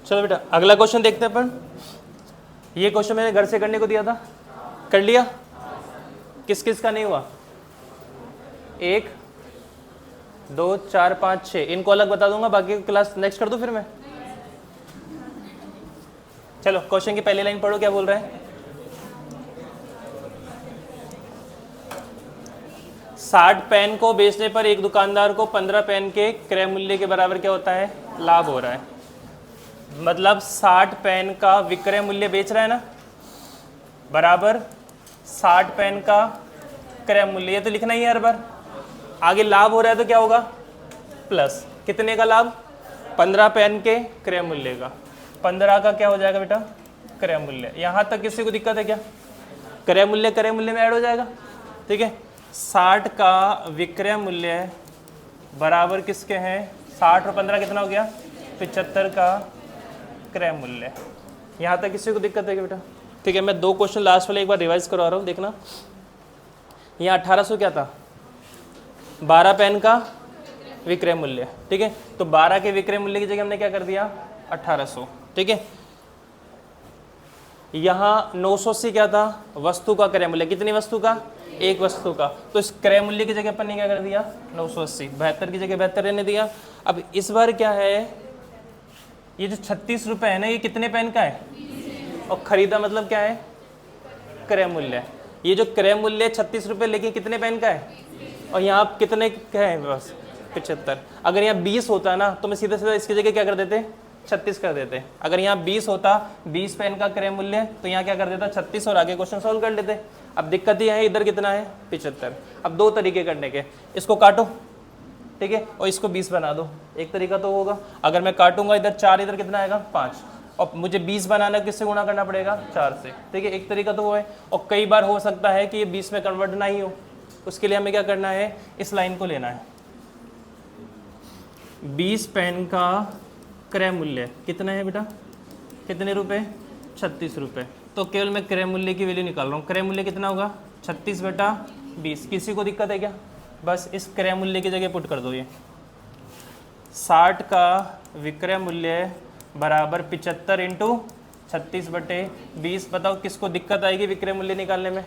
चलो बेटा अगला क्वेश्चन देखते हैं अपन। ये क्वेश्चन मैंने घर से करने को दिया था, कर लिया? किस किस का नहीं हुआ? 1 2 4 5 6, इनको अलग बता दूंगा, बाकी क्लास नेक्स्ट कर दूं फिर मैं। चलो क्वेश्चन की पहली लाइन पढ़ो, क्या बोल रहा है? 60 पेन को बेचने पर एक दुकानदार को 15 पेन के क्रय मूल्य के बराबर क्या होता है? लाभ हो रहा है। मतलब 60 पेन का विक्रय मूल्य बेच रहा है ना, बराबर 60 पेन का क्रय मूल्य, ये तो लिखना ही है हर बार। आगे लाभ हो रहा है तो क्या होगा? प्लस कितने का लाभ? 15 पेन के क्रय मूल्य का। 15 का क्या हो जाएगा बेटा? क्रय मूल्य। यहाँ तक किसी को दिक्कत है क्या? क्रय मूल्य में ऐड हो जाएगा, ठीक है। 60 का विक्रय मूल्य बराबर किसके हैं? 60 और 15 कितना हो गया? 75 का क्रय मूल्य। यहाँ तक किसी को दिक्कत है क्या बेटा? ठीक है, मैं 2 क्वेश्चन लास्ट वाले एक बार रिवाइज करवा रहा हूँ, देखना। यहाँ 1800 क्या था? 12 पेन का विक्रय मूल्य, ठीक है। तो 12 के विक्रय मूल्य की जगह हमने क्या कर दिया? 1800, ठीक है। यहाँ 980 क्या था? वस्तु का क्रय मूल्य। कितनी वस्तु का? एक वस्तु का। तो इस क्रय मूल्य की जगह अपन ने क्या कर दिया? 980। 72 की जगह 72 रहने दिया। अब इस बार क्या है, ये जो 36 रुपए है ना, ये कितने पेन का है? और खरीदा मतलब क्या है? क्रय मूल्य। ये जो क्रय मूल्य 36 रुपए, लेकिन कितने पेन का है? और यहाँ कितने का है? बस 75। अगर यहाँ 20 होता ना तो मैं सीधा सीधा इसकी जगह क्या कर देते? 36 कर देते। अगर यहाँ 20 होता, 20 पेन का क्रय मूल्य, तो यहाँ क्या कर देता? 36 और आगे क्वेश्चन सॉल्व कर लेते। अब दिक्कत ये है, इधर कितना है? 75। अब 2 तरीके करने के, इसको काटो, ठीक है, और इसको 20 बना दो। एक तरीका तो होगा, अगर मैं काटूंगा इधर 4, इधर कितना आएगा? 5, और मुझे 20 बनाना किससे गुणा करना पड़ेगा? 4 से, ठीक है। एक तरीका तो वो है, और कई बार हो सकता है कि ये 20 में कन्वर्ट ना ही हो, उसके लिए हमें क्या करना है? इस लाइन को लेना है। 20 पेन का क्रय मूल्य कितना है बेटा? कितने रुपए? 36 रुपए। तो केवल मैं क्रय मूल्य की वैल्यू निकाल रहा हूँ। क्रय मूल्य कितना होगा? 36 बटा 20। किसी को दिक्कत है क्या? बस इस क्रय मूल्य की जगह पुट कर दो। ये 60 का विक्रय मूल्य बराबर 75 इंटू 36 बटे 20। बताओ किसको दिक्कत आएगी विक्रय मूल्य निकालने में?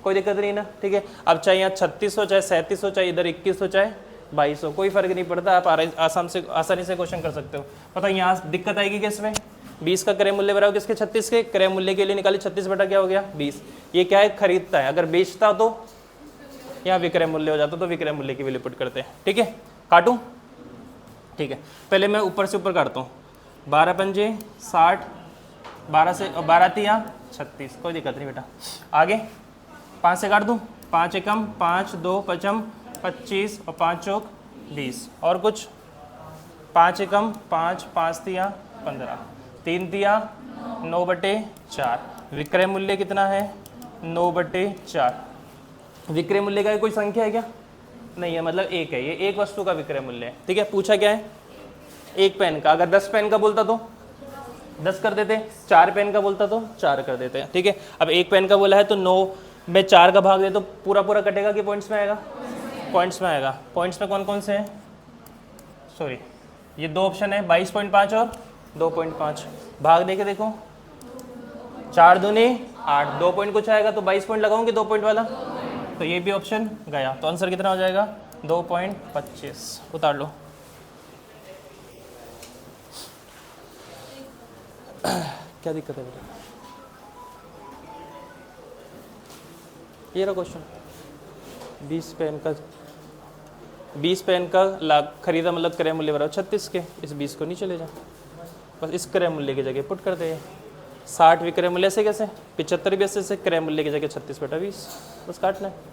कोई दिक्कत नहीं ना, ठीक है। अब चाहे यहाँ 36 हो, चाहे 37 हो, चाहे इधर 21 हो, चाहे 22 हो, कोई फर्क नहीं पड़ता। आप आसानी से क्वेश्चन कर सकते हो। पता यहाँ दिक्कत आएगी किसमें? 20 का क्रय मूल्य बराबर किसके? 36 के। क्रय मूल्य के लिए निकाली 36 बटा क्या हो गया? 20। ये क्या है? खरीदता है। अगर बेचता तो यहाँ विक्रय मूल्य हो जाता, तो विक्रय मूल्य की वैल्यू पुट करते हैं, ठीक है। काटूं? ठीक है, पहले मैं ऊपर से ऊपर काटता हूँ। 12 पंजे 60, 12 से 12 तिया 36, कोई दिक्कत नहीं बेटा। आगे 5 से काट दूँ? 5 एकम 5, 2 पचम 25 और 5 चौक 20। और कुछ? 5 एकम 5, 5 तिया 15, 3 तिया 9 बटे 4। विक्रय मूल्य कितना है? 9 बटे 4। विक्रय मूल्य का कोई संख्या है क्या? नहीं है, मतलब एक है। ये एक वस्तु का विक्रय मूल्य है, ठीक है। पूछा क्या है? 1 पेन का। अगर 10 पेन का बोलता तो 10 कर देते, 4 पेन का बोलता तो 4 कर देते हैं, ठीक है। अब 1 पेन का बोला है तो 9 में 4 का भाग दे तो पूरा पूरा कटेगा कि पॉइंट्स में आएगा? पॉइंट्स में आएगा। पॉइंट्स में कौन कौन से हैं? सॉरी, ये 2 ऑप्शन है, 22.5 और 2.5। भाग दे के देखो, 4 दूनी 8, 2 पॉइंट कुछ आएगा तो 22 पॉइंट लगाऊंगी 2 पॉइंट वाला, तो ये भी ऑप्शन गया। तो आंसर कितना हो जाएगा? 2.25। उतार लो। क्या दिक्कत है बेटा? ये रहा क्वेश्चन। 20 पेन का लाभ खरीदा, मतलब क्रय मूल्य बराबर 36 के। इस 20 को नीचे ले जा, बस इस क्रय मूल्य की जगह पुट करते हैं। 60 विक्रय मूल्य से कैसे? 75 भी ऐसे, क्रय मूल्य की जगह 36 बटा 20, बस काटना है।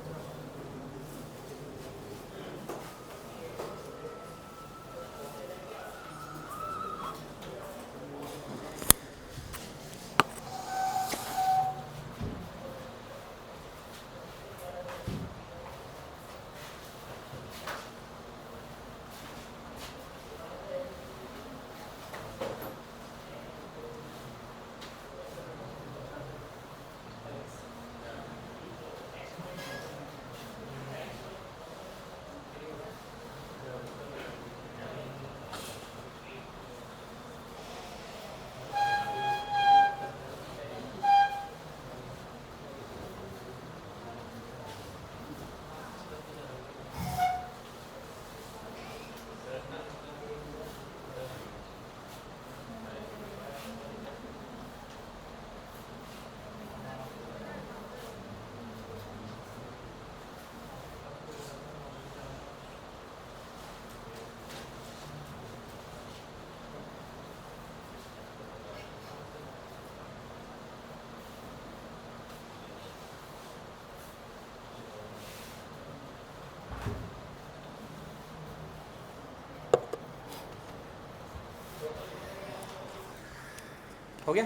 हो गया?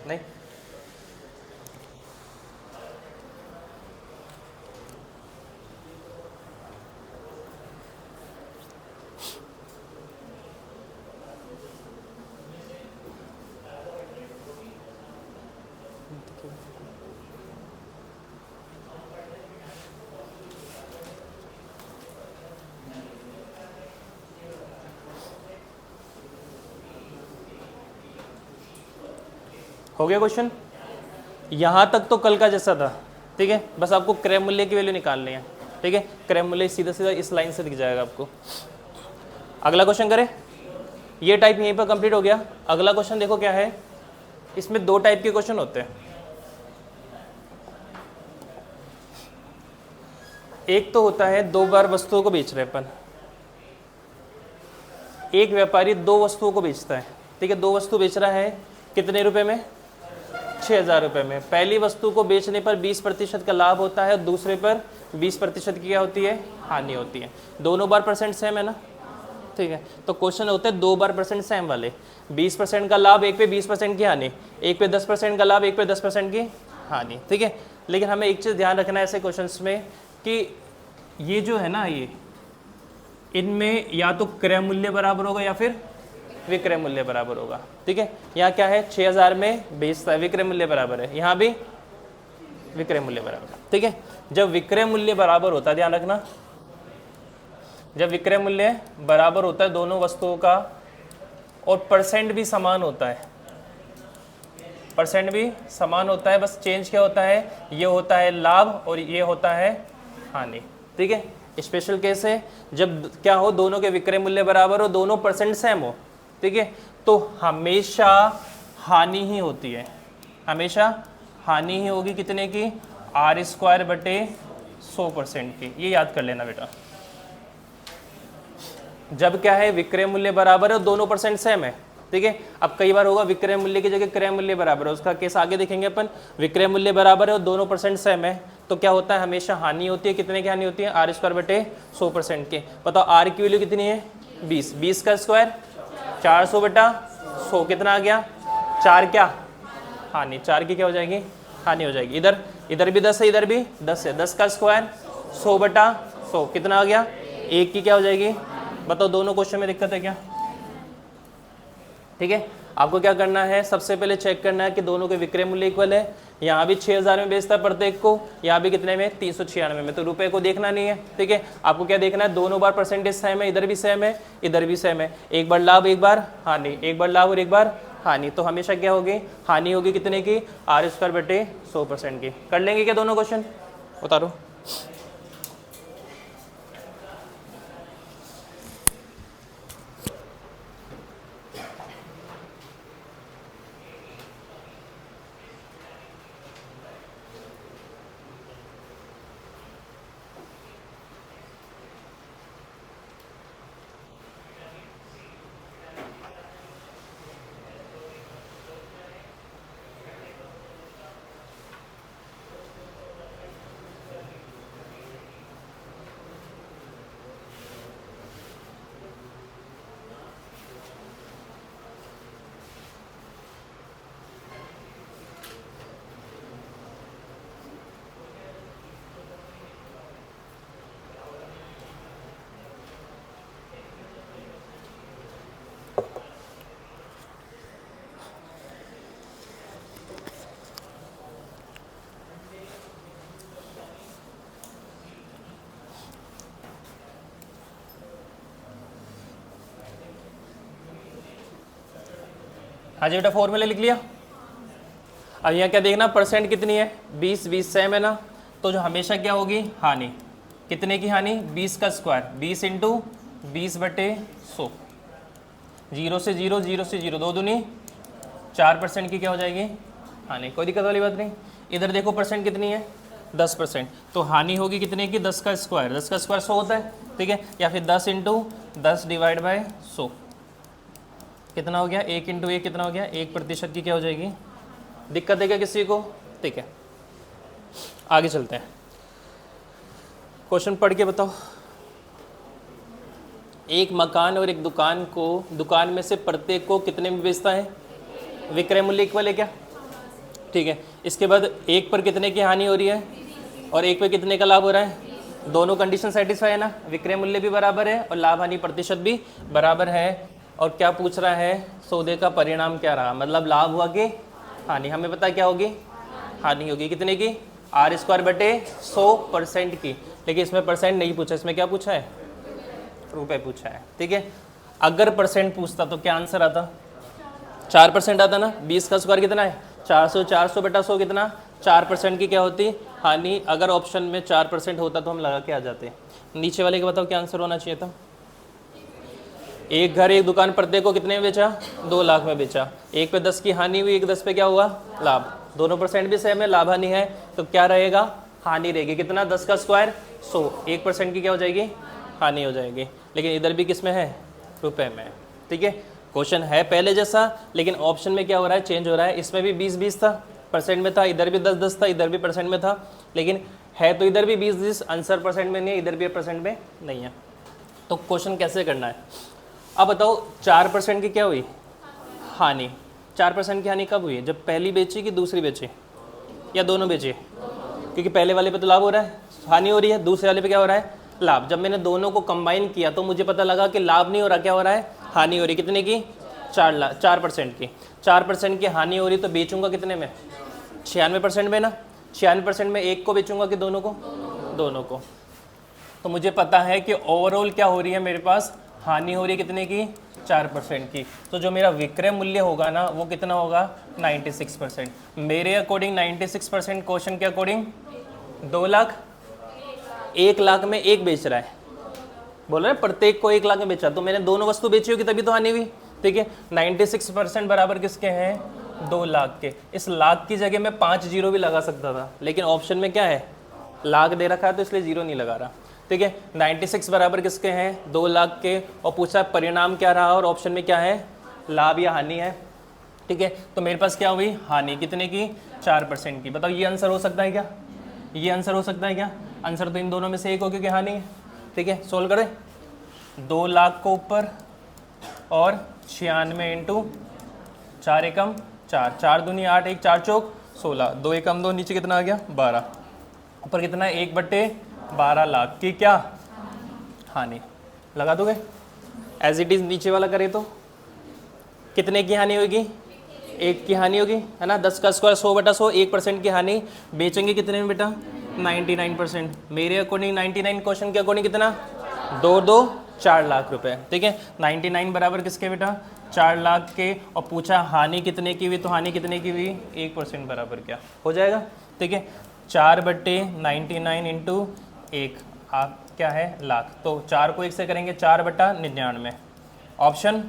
नहीं? हो गया क्वेश्चन? यहाँ तक तो कल का जैसा था, ठीक है, बस आपको क्रय मूल्य की वैल्यू निकालनी है, ठीक है। क्रय मूल्य सीधा सीधा इस लाइन से दिख जाएगा आपको। अगला क्वेश्चन करें, ये टाइप यहीं पर कंप्लीट हो गया। अगला क्वेश्चन देखो क्या है, इसमें दो टाइप के क्वेश्चन होते हैं। एक तो होता है दो बार वस्तुओं को बेच रहे अपन, एक व्यापारी दो वस्तुओं को बेचता है, ठीक है, दो वस्तु बेच रहा है, कितने रुपए में? 6,000 रुपये में। पहली वस्तु को बेचने पर 20% का लाभ होता है और दूसरे पर 20% की क्या होती है? हानि होती है। दोनों बार परसेंट सेम है ना, ठीक है। तो क्वेश्चन होते हैं दो बार परसेंट सेम वाले, 20% का लाभ, एक पे 20% की हानि, एक पे 10% का लाभ, एक पे 10% की हानि, ठीक है। लेकिन हमें एक चीज़ ध्यान रखना है ऐसे क्वेश्चंस में कि ये जो है ना, ये इनमें या तो क्रय मूल्य बराबर होगा या फिर विक्रय मूल्य बराबर होगा, ठीक है। यहाँ क्या है, 6,000 में बेचता है, विक्रय मूल्य बराबर है, यहाँ भी विक्रय मूल्य बराबर है, ठीक है। जब विक्रय मूल्य बराबर होता है, ध्यान रखना, जब विक्रय मूल्य बराबर होता है दोनों वस्तुओं का और परसेंट भी समान होता है, परसेंट भी समान होता है, बस चेंज क्या होता है, ये होता है लाभ और ये होता है हानि, ठीक है। स्पेशल केस है जब क्या हो, दोनों के विक्रय मूल्य बराबर हो, दोनों परसेंट सेम हो, ठीक है, तो हमेशा हानि ही होती है, हमेशा हानि ही होगी। कितने की? R² बटे 100% की। ये याद कर लेना बेटा। जब क्या है, विक्रय मूल्य बराबर है और दोनों परसेंट सेम है, ठीक है। अब कई बार होगा विक्रय मूल्य की जगह क्रय मूल्य बराबर है, उसका केस आगे देखेंगे अपन। विक्रय मूल्य बराबर है और दोनों परसेंट सेम है, तो क्या होता है, हमेशा हानि होती है। कितने की हानि होती है? R² बटे 100% के। बताओ R की वैल्यू कितनी है? 20, 20 का स्क्वायर 400 बटा 100, कितना आ गया? 4 क्या? हानि, 4 की क्या हो जाएगी? हानि हो जाएगी। इधर इधर भी 10 है, इधर भी 10 है, 10 का स्क्वायर 100 बटा 100, कितना आ गया? 1 की क्या हो जाएगी? बताओ दोनों क्वेश्चन में दिक्कत है क्या? ठीक है, आपको क्या करना है, सबसे पहले चेक करना है कि दोनों के विक्रय मूल्य इक्वल है। यहाँ भी 6,000 में बेचता है प्रत्येक को, यहाँ भी कितने में? 396 में। तो रुपए को देखना नहीं है, ठीक है। आपको क्या देखना है, दोनों बार परसेंटेज सेम है, इधर भी सेम है, इधर भी सेम है, एक बार लाभ एक बार हानि, एक बार लाभ और एक बार हानि, तो हमेशा क्या होगी? हानि होगी। कितने की? R² बटे 100% की। कर लेंगे क्या दोनों क्वेश्चन? उतारो। हाँ जी बेटा, फॉर्मूला लिख लिया। अब यहाँ क्या देखना, परसेंट कितनी है? 20, 20 सेम है ना, तो जो हमेशा क्या होगी? हानि। कितने की हानि? 20 का स्क्वायर 20 इंटू 20 बटे 100, 0 से 0, 0 से 0, 2 दूनी 4% की क्या हो जाएगी? हानि। कोई दिक्कत वाली बात नहीं। इधर देखो परसेंट कितनी है? 10%, तो हानि होगी कितने की? 10 का स्क्वायर, 10 का स्क्वायर 100 होता है, ठीक है, या फिर 10 इंटू 10 डिवाइड बाय 100, कितना हो गया? 1 इंटू 1 कितना हो गया? 1% की क्या हो जाएगी? दिक्कत है क्या किसी को? ठीक है, आगे चलते हैं। क्वेश्चन पढ़ के बताओ। एक मकान और एक दुकान को, दुकान में से प्रत्येक को कितने में बेचता है? विक्रय मूल्य इक्वल है क्या? ठीक है, इसके बाद एक पर कितने की हानि हो रही है और एक पर कितने का लाभ हो रहा है? दोनों कंडीशन सेटिस्फाई है ना, विक्रय मूल्य भी बराबर है और लाभ हानि प्रतिशत भी बराबर है। और क्या पूछ रहा है? सौदे का परिणाम क्या रहा, मतलब लाभ हुआ कि हानि? हमें पता क्या होगी? हानि होगी। कितने की? R² बटे 100% की। लेकिन इसमें परसेंट नहीं पूछा, इसमें क्या पूछा है? रुपए पूछा है। ठीक है, अगर परसेंट पूछता तो क्या आंसर आता? 4% आता ना। 20 का स्क्वायर कितना है? 400। 400 बटा 100 कितना? 4% की क्या होती? हानि। अगर ऑप्शन में 4% होता तो हम लगा के आ जाते। नीचे वाले का बताओ क्या आंसर होना चाहिए था? एक घर एक दुकान प्रत्येक को कितने में बेचा? 2 लाख में बेचा। एक पे 10 की हानि हुई, एक 10 पे क्या हुआ? लाभ। दोनों परसेंट भी सेम है, लाभ हानि है, तो क्या रहेगा? हानि रहेगी। कितना? 10 का स्क्वायर 100। 1% की क्या हो जाएगी? हानि हो जाएगी। लेकिन इधर भी किस में है? रुपए में। ठीक है, क्वेश्चन है पहले जैसा, लेकिन ऑप्शन में क्या हो रहा है? चेंज हो रहा है। इसमें भी 20-20 था, परसेंट में था, इधर भी 10-10 था, इधर भी परसेंट में था, लेकिन है तो इधर भी 20-20, आंसर परसेंट में नहीं है, इधर भी परसेंट में नहीं है। तो क्वेश्चन कैसे करना है? अब बताओ 4% की क्या हुई? हानि। 4% की हानि कब हुई? जब पहली बेची कि दूसरी बेची, या दोनों बेची? क्योंकि पहले वाले पे तो लाभ हो रहा है, हानि हो रही है, दूसरे वाले पे क्या हो रहा है? लाभ। जब मैंने दोनों को कंबाइन किया तो मुझे पता लगा कि लाभ नहीं हो रहा, क्या हो रहा है? हानि हो रही। कितने की? 4% की। 4% की हानि हो रही तो बेचूंगा कितने में? 96% में ना। 96% में एक को बेचूंगा कि दोनों को? दोनों को। तो मुझे पता है कि ओवरऑल क्या हो रही है मेरे पास? हानि हो रही है कितने की? 4% की। तो जो मेरा विक्रय मूल्य होगा ना वो कितना होगा? 96%। मेरे अकॉर्डिंग 96% क्वेश्चन के अकॉर्डिंग 2 लाख। 1 लाख में एक बेच रहा है, बोल रहे हैं प्रत्येक को 1 लाख में बेचा, तो मैंने दोनों वस्तु बेची होगी तभी तो हानि हुई। ठीक है, 96% बराबर किसके हैं? 2 लाख के। इस लाख की जगह मैं 5 जीरो भी लगा सकता था, लेकिन ऑप्शन में क्या है? लाख दे रखा है तो इसलिए जीरो नहीं लगा रहा। ठीक है, 96 बराबर किसके हैं? 2 लाख के। और पूछा परिणाम क्या रहा, और ऑप्शन में क्या है? लाभ या हानि है। ठीक है, तो मेरे पास क्या हुई? हानि। कितने की? 4% की। बताओ ये आंसर हो सकता है क्या? ये आंसर हो सकता है क्या? आंसर तो इन दोनों में से एक हो, क्योंकि हानि है। ठीक है, सोल्व करें। 2 लाख को ऊपर और 96 इंटू 4 एकम 4, 4 दूनी 8, 1 4 चौक 16, 2 एकम 2, नीचे कितना आ गया? 12। ऊपर कितना है? 1/12 लाख की क्या? हानि। लगा दोगे? एज इट इज नीचे वाला करें तो कितने की हानि होगी? 1 की हानि होगी, है ना। 10 का स्क्वायर 100/100, 1% की हानि। बेचेंगे कितने में बेटा? 99%। मेरे अकॉर्डिंग 99 क्वेश्चन के अकॉर्डिंग कितना? 2 4 लाख रुपए। ठीक है, 99 बराबर किसके बेटा? 4 लाख के। और पूछा हानि कितने की हुई, तो हानि कितने की हुई? 1% बराबर क्या हो जाएगा? ठीक है, 4/99 इंटू 1 आप क्या है? लाख। तो 4 को 1 से करेंगे, 4/99। ऑप्शन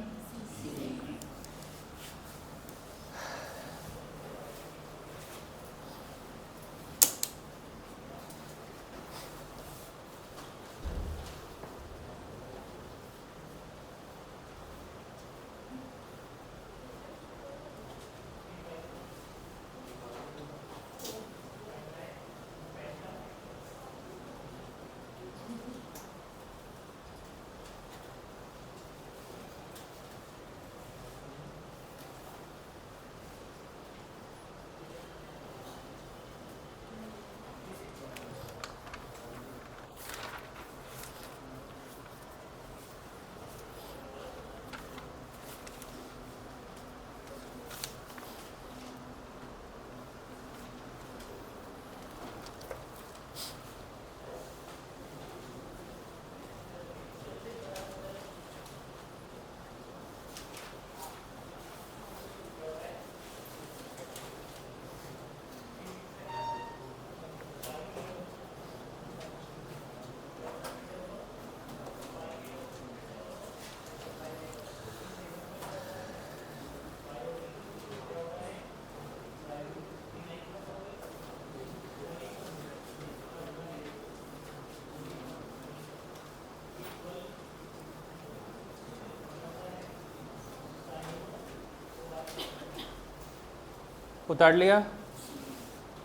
उतार लिया।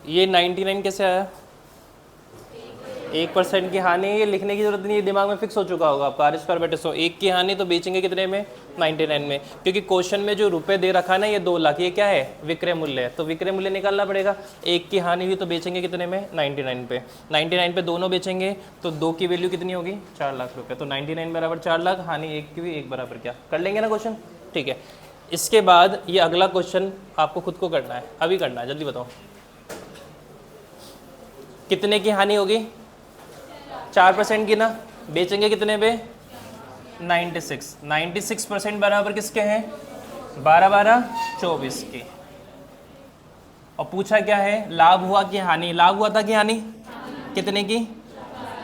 ये 99 कैसे आया? 1% की हानि, ये लिखने की जरूरत नहीं है, दिमाग में फिक्स हो चुका होगा आपका। r²/100 1 की हानि तो बेचेंगे कितने में, 99 में, क्योंकि क्वेश्चन में जो रुपए दे रखा है ना ये 2 लाख, ये क्या है, विक्रय मूल्य है, तो विक्रय मूल्य निकालना पड़ेगा। 1 की हानि हुई तो बेचेंगे कितने में, 99 पे, 99 पे दोनों बेचेंगे तो 2 की वैल्यू कितनी होगी, 4 लाख रुपये, तो 99 बराबर 4 लाख, हानि 1 की भी 1 बराबर क्या, कर लेंगे ना क्वेश्चन, ठीक है। इसके बाद ये अगला क्वेश्चन आपको खुद को करना है, अभी करना है, जल्दी बताओ कितने की हानि होगी, 4% की ना, बेचेंगे कितने पे, 96% बराबर किसके हैं, 12 12 24 के। और पूछा क्या है, लाभ हुआ कि हानि, लाभ हुआ था कि हानि, कितने की,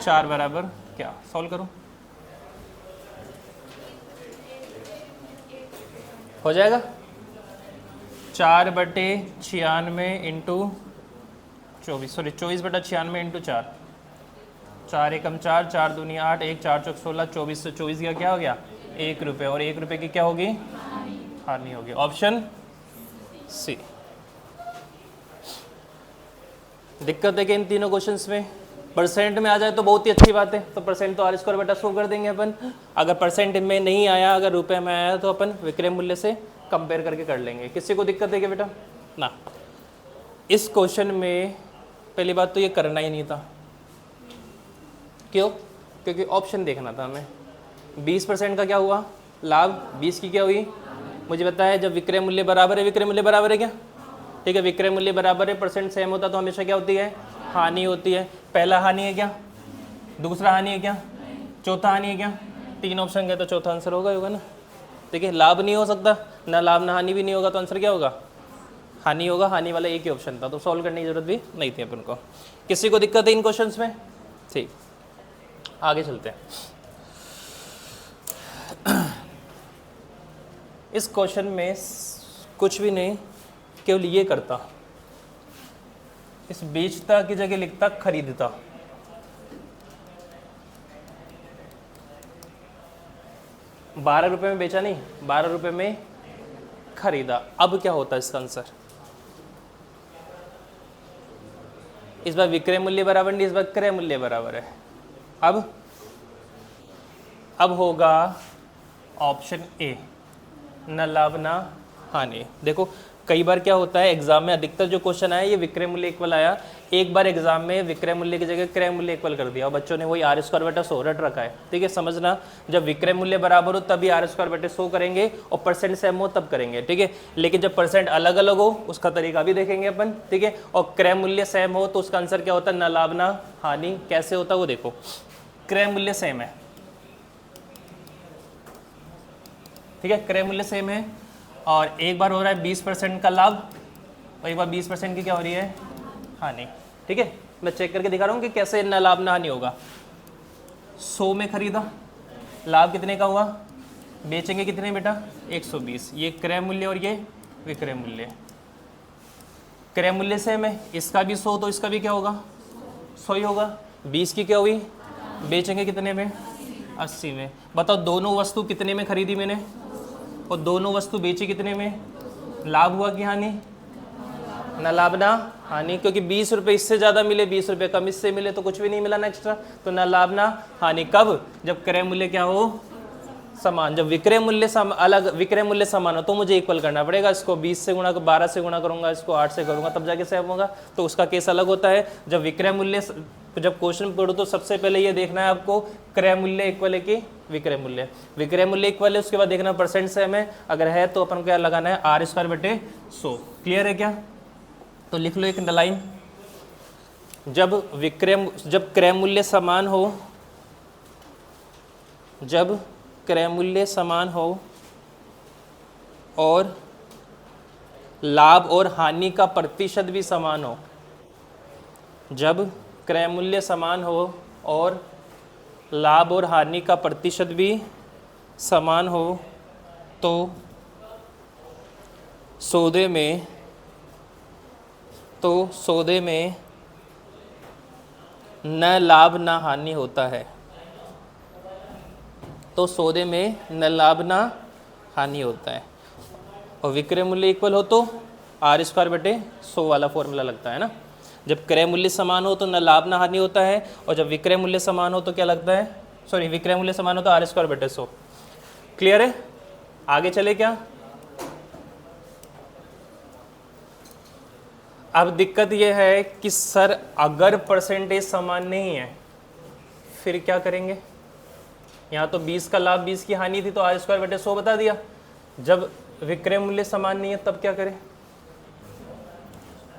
4 बराबर क्या, सॉल्व करो, हो जाएगा 4/96 इंटू 24, सॉरी 24/96 इंटू 4, 4 एकम 4, 4 दूनी 8, 1 4 चौक 16, 24 से 24 का क्या हो गया, 1 रुपये, और 1 रुपये की क्या होगी, हानि होगी, ऑप्शन सी। दिक्कत है कि इन तीनों क्वेश्चंस में परसेंट में आ जाए तो बहुत ही अच्छी बात है, तो परसेंट तो r² कर देंगे अपन, अगर परसेंट में नहीं आया, अगर रुपए में आया तो अपन विक्रय मूल्य से कंपेयर करके कर लेंगे। किसी को दिक्कत है क्या बेटा ना। इस क्वेश्चन में पहली बात तो ये करना ही नहीं था, क्यों, क्योंकि ऑप्शन देखना था हमें। 20% का क्या हुआ, लाभ, 20 की क्या हुई, मुझे बताया जब विक्रय मूल्य बराबर है, विक्रय मूल्य बराबर है क्या, ठीक है, विक्रय मूल्य बराबर है, परसेंट सेम होता तो हमेशा क्या होती है, हानि होती है। पहला हानि है क्या, दूसरा हानि है क्या, चौथा हानि है क्या, 3 ऑप्शन गए तो चौथा आंसर होगा ना, ठीक है। लाभ नहीं हो सकता, ना लाभ ना हानि भी नहीं होगा, तो आंसर क्या होगा, हानि होगा, हानि वाला एक ही ऑप्शन था, तो सॉल्व करने की जरूरत भी नहीं थी अपन को। किसी को दिक्कत है इन क्वेश्चंस में, ठीक, आगे चलते हैं। इस क्वेश्चन में कुछ भी नहीं, केवल ये करता, इस बेचता की जगह लिखता खरीदता, ₹12 में बेचा नहीं, ₹12 में खरीदा। अब क्या होता है इसका आंसर, इस बार विक्रय मूल्य बराबर नहीं, इस बार क्रय मूल्य बराबर है। अब होगा ऑप्शन ए, न लाभ ना हानि। देखो कई बार क्या होता है एग्जाम में, अधिकतर जो क्वेश्चन आया ये विक्रय मूल्य इक्वल आया, एक बार एग्जाम में विक्रय मूल्य की जगह क्रय मूल्य इक्वल कर दिया और बच्चों ने वही r² रट रखा है, ठीक है। समझना, जब विक्रय मूल्य बराबर हो तभी r² करेंगे और परसेंट सेम हो तब करेंगे, ठीक है। लेकिन जब परसेंट अलग अलग हो उसका तरीका भी देखेंगे अपन, ठीक है। और क्रय मूल्य सेम हो तो उसका आंसर क्या होता है, न लाभ ना हानि। कैसे होता है वो देखो, क्रय मूल्य सेम है, ठीक है, क्रय मूल्य सेम है, और एक बार हो रहा है 20% का लाभ और एक बार 20% की क्या हो रही है, हानि, ठीक है। मैं चेक करके दिखा रहा हूँ कि कैसे ना लाभ ना हानि होगा। 100 में खरीदा, लाभ कितने का हुआ, बेचेंगे कितने बेटा, 120, ये क्रय मूल्य और ये विक्रय मूल्य। क्रय मूल्य सेम है, इसका भी 100 तो इसका भी क्या होगा, 100 ही होगा। 20 की क्या हुई, बेचेंगे कितने में, 80 में। बताओ दोनों वस्तु कितने में खरीदी मैंने और दोनों वस्तु बेची कितने में, लाभ हुआ कि हानि, ना लाभ ना हानि, क्योंकि 20 रुपये इससे ज़्यादा मिले, 20 रुपये कम इससे मिले तो कुछ भी नहीं मिला ना एक्स्ट्रा, तो ना लाभ ना हानि। कब, जब क्रय मूल्य क्या हो, समान। जब विक्रय मूल्य अलग, विक्रय मूल्य समान हो तो मुझे इक्वल करना पड़ेगा, इसको 20 से गुणा, 12 से गुणा करूंगा, इसको 8 से करूंगा, तब जाके सेम होगा, तो उसका केस अलग होता है। जब विक्रय मूल्य, जब क्वेश्चन पढ़ो तो सबसे पहले ये देखना है आपको क्रय मूल्य इक्वल है कि विक्रय मूल्य। विक्रय मूल्य इक्वल है, उसके बाद देखना परसेंट सेम है, अगर है तो अपन को क्या लगाना है, r²/100। क्लियर है क्या, तो लिख लो एक लाइन, जब क्रय मूल्य समान हो, जब क्रय मूल्य समान हो और लाभ और हानि का प्रतिशत भी समान हो, जब क्रय मूल्य समान हो और लाभ और हानि का प्रतिशत भी समान हो तो सौदे में न लाभ न हानि होता है, तो सौदे में न लाभ न हानि होता है। और विक्रय मूल्य इक्वल हो तो r²/100 वाला फॉर्मूला लगता है ना। जब क्रय मूल्य समान हो तो न लाभ न हानि होता है, और जब विक्रय मूल्य समान हो तो क्या लगता है, सॉरी विक्रय मूल्य समान हो तो आर स्क्वायर बटे 100। क्लियर है? आगे चले क्या? अब दिक्कत यह है कि सर अगर परसेंटेज समान नहीं है फिर क्या करेंगे? यहाँ तो 20 का लाभ 20 की हानि थी तो आर स्क्वायर बटे 100 बता दिया। जब विक्रय मूल्य समान नहीं है तब क्या करें?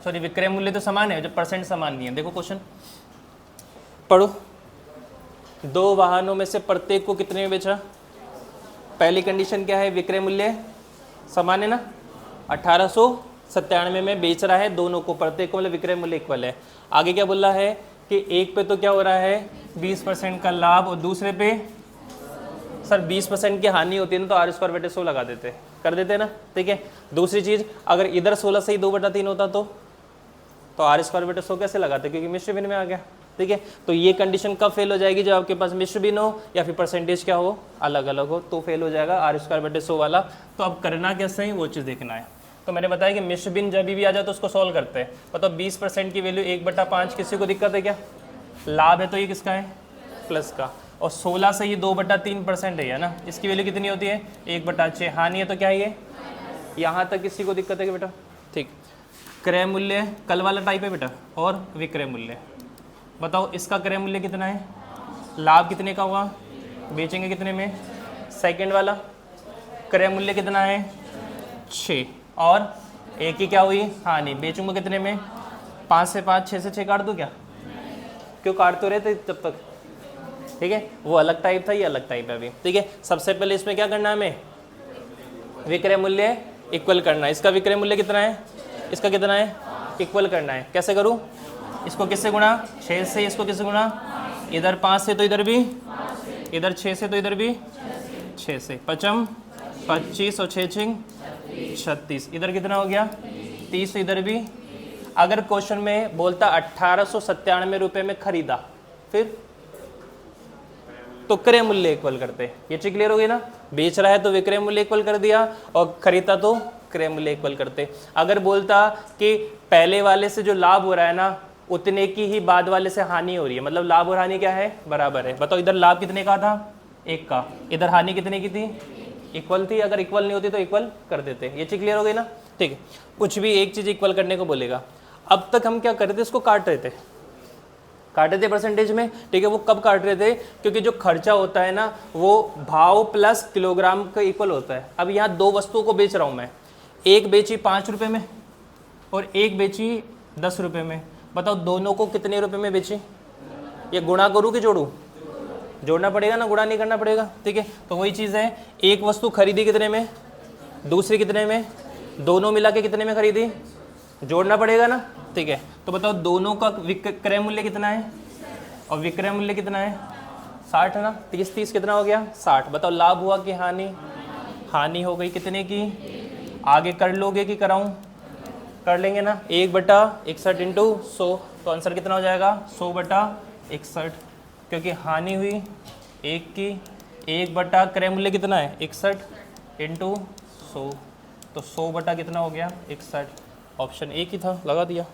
सॉरी विक्रय मूल्य तो समान है, जब परसेंट समान नहीं है। देखो क्वेश्चन पढ़ो। 2 वाहनों में से प्रत्येक को कितने में बेचा? पहली कंडीशन क्या है? विक्रय मूल्य समान है ना, 1897 में बेच रहा है दोनों को, प्रत्येक को मतलब विक्रय मूल्य इक्वल है। आगे क्या बोल रहा है कि एक पे तो क्या हो रहा है 20% का लाभ और दूसरे पे सर 20% की हानि होती है ना, तो आर स्क्वायर बटे 100 लगा देते, कर देते ना। ठीक है, दूसरी चीज अगर इधर 16 से ही 2/3 होता तो आर स्क्वायर बटे 100 कैसे लगाते, क्योंकि मिश्र भिन्न में आ गया। ठीक है, तो ये कंडीशन कब फेल हो जाएगी? जब आपके पास मिश्र भिन्न हो या फिर परसेंटेज क्या हो, अलग अलग हो, तो फेल हो जाएगा आर स्क्वायर बटे 100 वाला। तो अब करना कैसे है वो चीज़ देखना है। तो मैंने बताया कि मिश्र भिन्न जब भी आ जाए तो उसको सॉल्व करते हैं। मतलब 20% की वैल्यू 1/5, किसी को दिक्कत है क्या? लाभ है तो ये किसका है? प्लस का। और 16 से ये 2/3% है ना, इसकी वैल्यू कितनी होती है? 1/6। हानि है तो क्या है ये? यहाँ तक किसी को दिक्कत है कि बेटा? ठीक। क्रय मूल्य कल वाला टाइप है बेटा, और विक्रय मूल्य बताओ इसका क्रय मूल्य कितना है? लाभ कितने का होगा? बेचेंगे कितने में? सेकंड वाला क्रय मूल्य कितना है? 6, और एक ही क्या हुई? हानि। बेचूंगा कितने में? 5 से 5, 6 से 6 काट दूँ क्या? क्यों काट तो रहे थे तब तक? ठीक है, वो अलग टाइप था, ये अलग टाइप है अभी। ठीक है, सबसे पहले इसमें क्या करना है हमें? विक्रय मूल्य इक्वल करना है। इसका विक्रय मूल्य कितना है? इसका कितना है? इक्वल करना है। कैसे करूं? इसको किससे गुणा? 6 से। इसको किससे गुणा? इधर 5 से तो इधर भी, इधर 6 से तो इधर भी 6 से। 5 25 और 6 6 36। इधर कितना हो गया? 30। इधर भी। अगर क्वेश्चन में बोलता 1897 रुपये में खरीदा, फिर तो क्रय मूल्य इक्वल करते। ये चीज क्लियर हो गई ना? बेच रहा है तो विक्रय मूल्य इक्वल कर दिया, और खरीदा तो क्रय मूल्य इक्वल करते। अगर बोलता कि पहले वाले से जो लाभ हो रहा है ना उतने की ही बाद वाले से हानि हो रही है, मतलब लाभ और हानि क्या है? बराबर है। बताओ इधर लाभ कितने का था? 1 का। इधर हानि कितने की थी? इक्वल थी। अगर इक्वल नहीं होती तो इक्वल कर देते। ये चीज क्लियर हो गई ना? ठीक है, कुछ भी एक चीज इक्वल करने को बोलेगा। अब तक हम क्या कर रहे थे? इसको काट रहे थे परसेंटेज में। ठीक है, वो कब काट रहे थे? क्योंकि जो खर्चा होता है ना वो भाव प्लस किलोग्राम का इक्वल होता है। अब यहाँ 2 वस्तुओं को बेच रहा हूँ मैं, एक बेची 5 रुपये में और एक बेची 10 रुपये में। बताओ दोनों को कितने रुपए में बेची? ये गुणा करूँ कि जोड़ूँ? जोड़ना पड़ेगा ना, गुणा नहीं करना पड़ेगा। ठीक है, तो वही चीज़ है, एक वस्तु खरीदी कितने में, दूसरी कितने में, दोनों मिला के कितने में खरीदी? जोड़ना पड़ेगा ना। ठीक है, तो बताओ दोनों का क्रय मूल्य कितना है और विक्रय मूल्य कितना है? 60 है ना। 30 30 कितना हो गया? 60। बताओ लाभ हुआ कि हानि? हानि हो गई। कितने की? आगे कर लोगे कि कराऊं? कर लेंगे ना। 1/61 इंटू 100, तो आंसर कितना हो जाएगा? 100/61, क्योंकि हानि हुई 1 की। 1 क्रय मूल्य कितना है? 61 इंटू 100, तो 100 कितना हो गया? 61। ऑप्शन एक ही था, लगा दिया।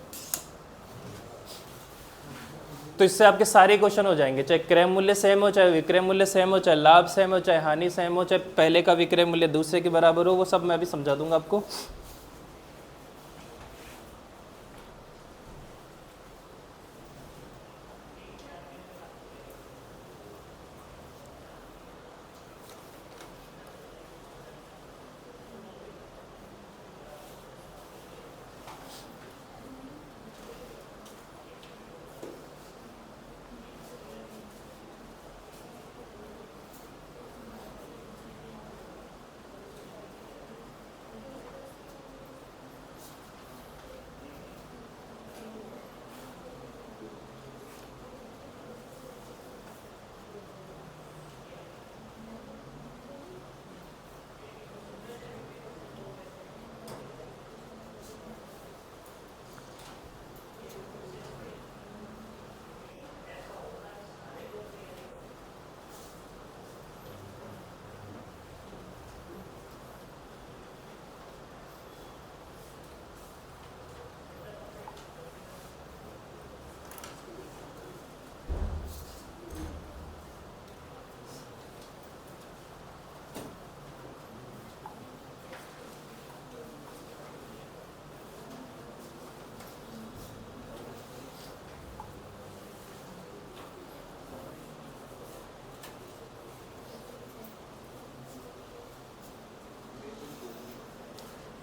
तो इससे आपके सारे क्वेश्चन हो जाएंगे, चाहे क्रय मूल्य सेम हो, चाहे विक्रय मूल्य सेम हो, चाहे लाभ सेम हो, चाहे हानि सेम हो, चाहे पहले का विक्रय मूल्य दूसरे के बराबर हो, वो सब मैं भी समझा दूंगा आपको।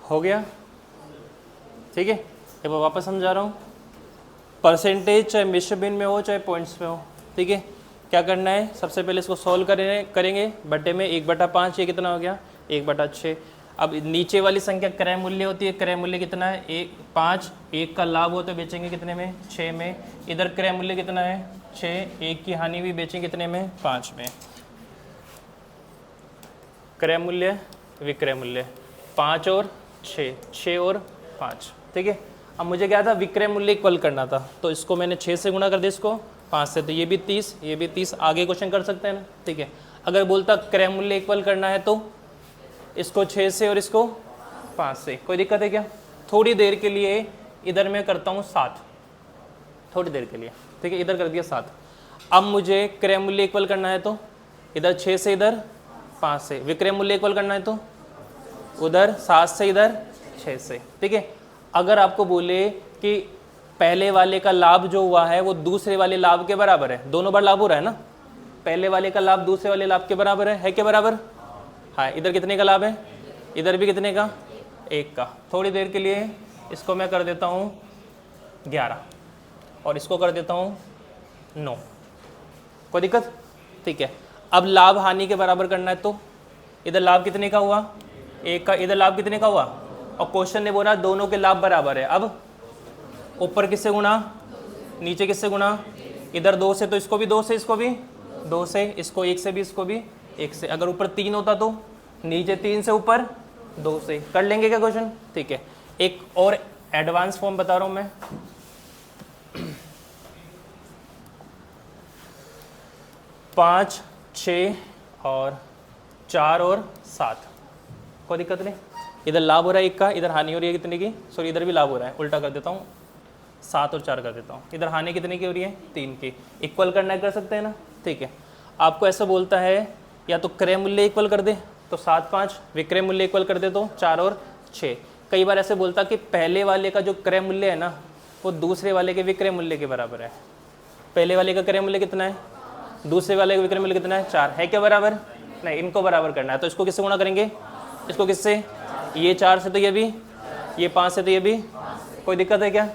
हो गया, ठीक है। ये मैं वापस समझा रहा हूँ, परसेंटेज चाहे मिश्र भिन्न में हो चाहे पॉइंट्स में हो, ठीक है। क्या करना है, सबसे पहले इसको सॉल्व करेंगे बटे में 1/5, ये कितना हो गया 1/6। अब नीचे वाली संख्या क्रय मूल्य होती है, क्रय मूल्य कितना है 5, 1 का लाभ हो तो बेचेंगे कितने में 6 में, इधर क्रय मूल्य कितना है 6, 1 की हानि भी बेचेंगे कितने में 5 में। क्रय मूल्य विक्रय मूल्य 5 और 6, 6 और 5, ठीक है। अब मुझे क्या था, विक्रय मूल्य इक्वल करना था, तो इसको मैंने 6 से गुणा कर दिया, इसको 5 से, तो ये भी 30, ये भी 30, आगे क्वेश्चन कर सकते हैं ना, ठीक है। अगर बोलता क्रय मूल्य इक्वल करना है तो इसको 6 से और इसको 5 से, कोई दिक्कत है क्या। थोड़ी देर के लिए इधर मैं करता हूँ 7, थोड़ी देर के लिए, ठीक है, इधर कर दिया 7। अब मुझे क्रय मूल्य इक्वल करना है तो इधर 6 से इधर 5 से, विक्रय मूल्य इक्वल करना है तो उधर 7 से इधर 6 से, ठीक है। अगर आपको बोले कि पहले वाले का लाभ जो हुआ है वो दूसरे वाले लाभ के बराबर है, दोनों बार लाभ हो रहा है ना, पहले वाले का लाभ दूसरे वाले लाभ के बराबर है के बराबर, हाँ। इधर कितने का लाभ है, इधर भी कितने का 1 का। थोड़ी देर के लिए इसको मैं कर देता हूँ 11 और इसको कर देता हूँ 9, कोई दिक्कत, ठीक है। अब लाभ हानि के बराबर करना है तो इधर लाभ कितने का हुआ 1 का, इधर लाभ कितने का हुआ, और क्वेश्चन ने बोला दोनों के लाभ बराबर है। अब ऊपर किससे गुणा, नीचे किससे गुणा, इधर 2 से तो इसको भी 2 से, इसको भी 2 से, इसको 1 से भी, इसको भी 1 से। अगर ऊपर 3 होता तो नीचे 3 से ऊपर 2 से। कर लेंगे क्या क्वेश्चन, ठीक है। एक और एडवांस फॉर्म बता रहा हूं मैं, 5, 6 और 4 और 7, कोई दिक्कत नहीं। इधर लाभ हो रहा है 1 का, इधर हानि हो रही है कितने की, सॉरी इधर भी लाभ हो रहा है, उल्टा कर देता हूँ 7 और 4 कर देता हूँ। इधर हानि कितने की हो रही है 3 की, इक्वल करना कर सकते हैं ना, ठीक है। आपको ऐसा बोलता है या तो क्रय मूल्य इक्वल कर दे तो 7, 5, विक्रय मूल्य इक्वल कर दे तो 4 और 6। कई बार ऐसे बोलता कि पहले वाले का जो क्रय मूल्य है ना वो दूसरे वाले के विक्रय मूल्य के बराबर है। पहले वाले का क्रय मूल्य कितना है, दूसरे वाले का विक्रय मूल्य कितना है 4, है क्या बराबर, नहीं, इनको बराबर करना है। तो इसको किससे गुणा करेंगे, इसको किससे, ये 4 से तो ये भी, ये 5 से तो ये भी, कोई दिक्कत है क्या।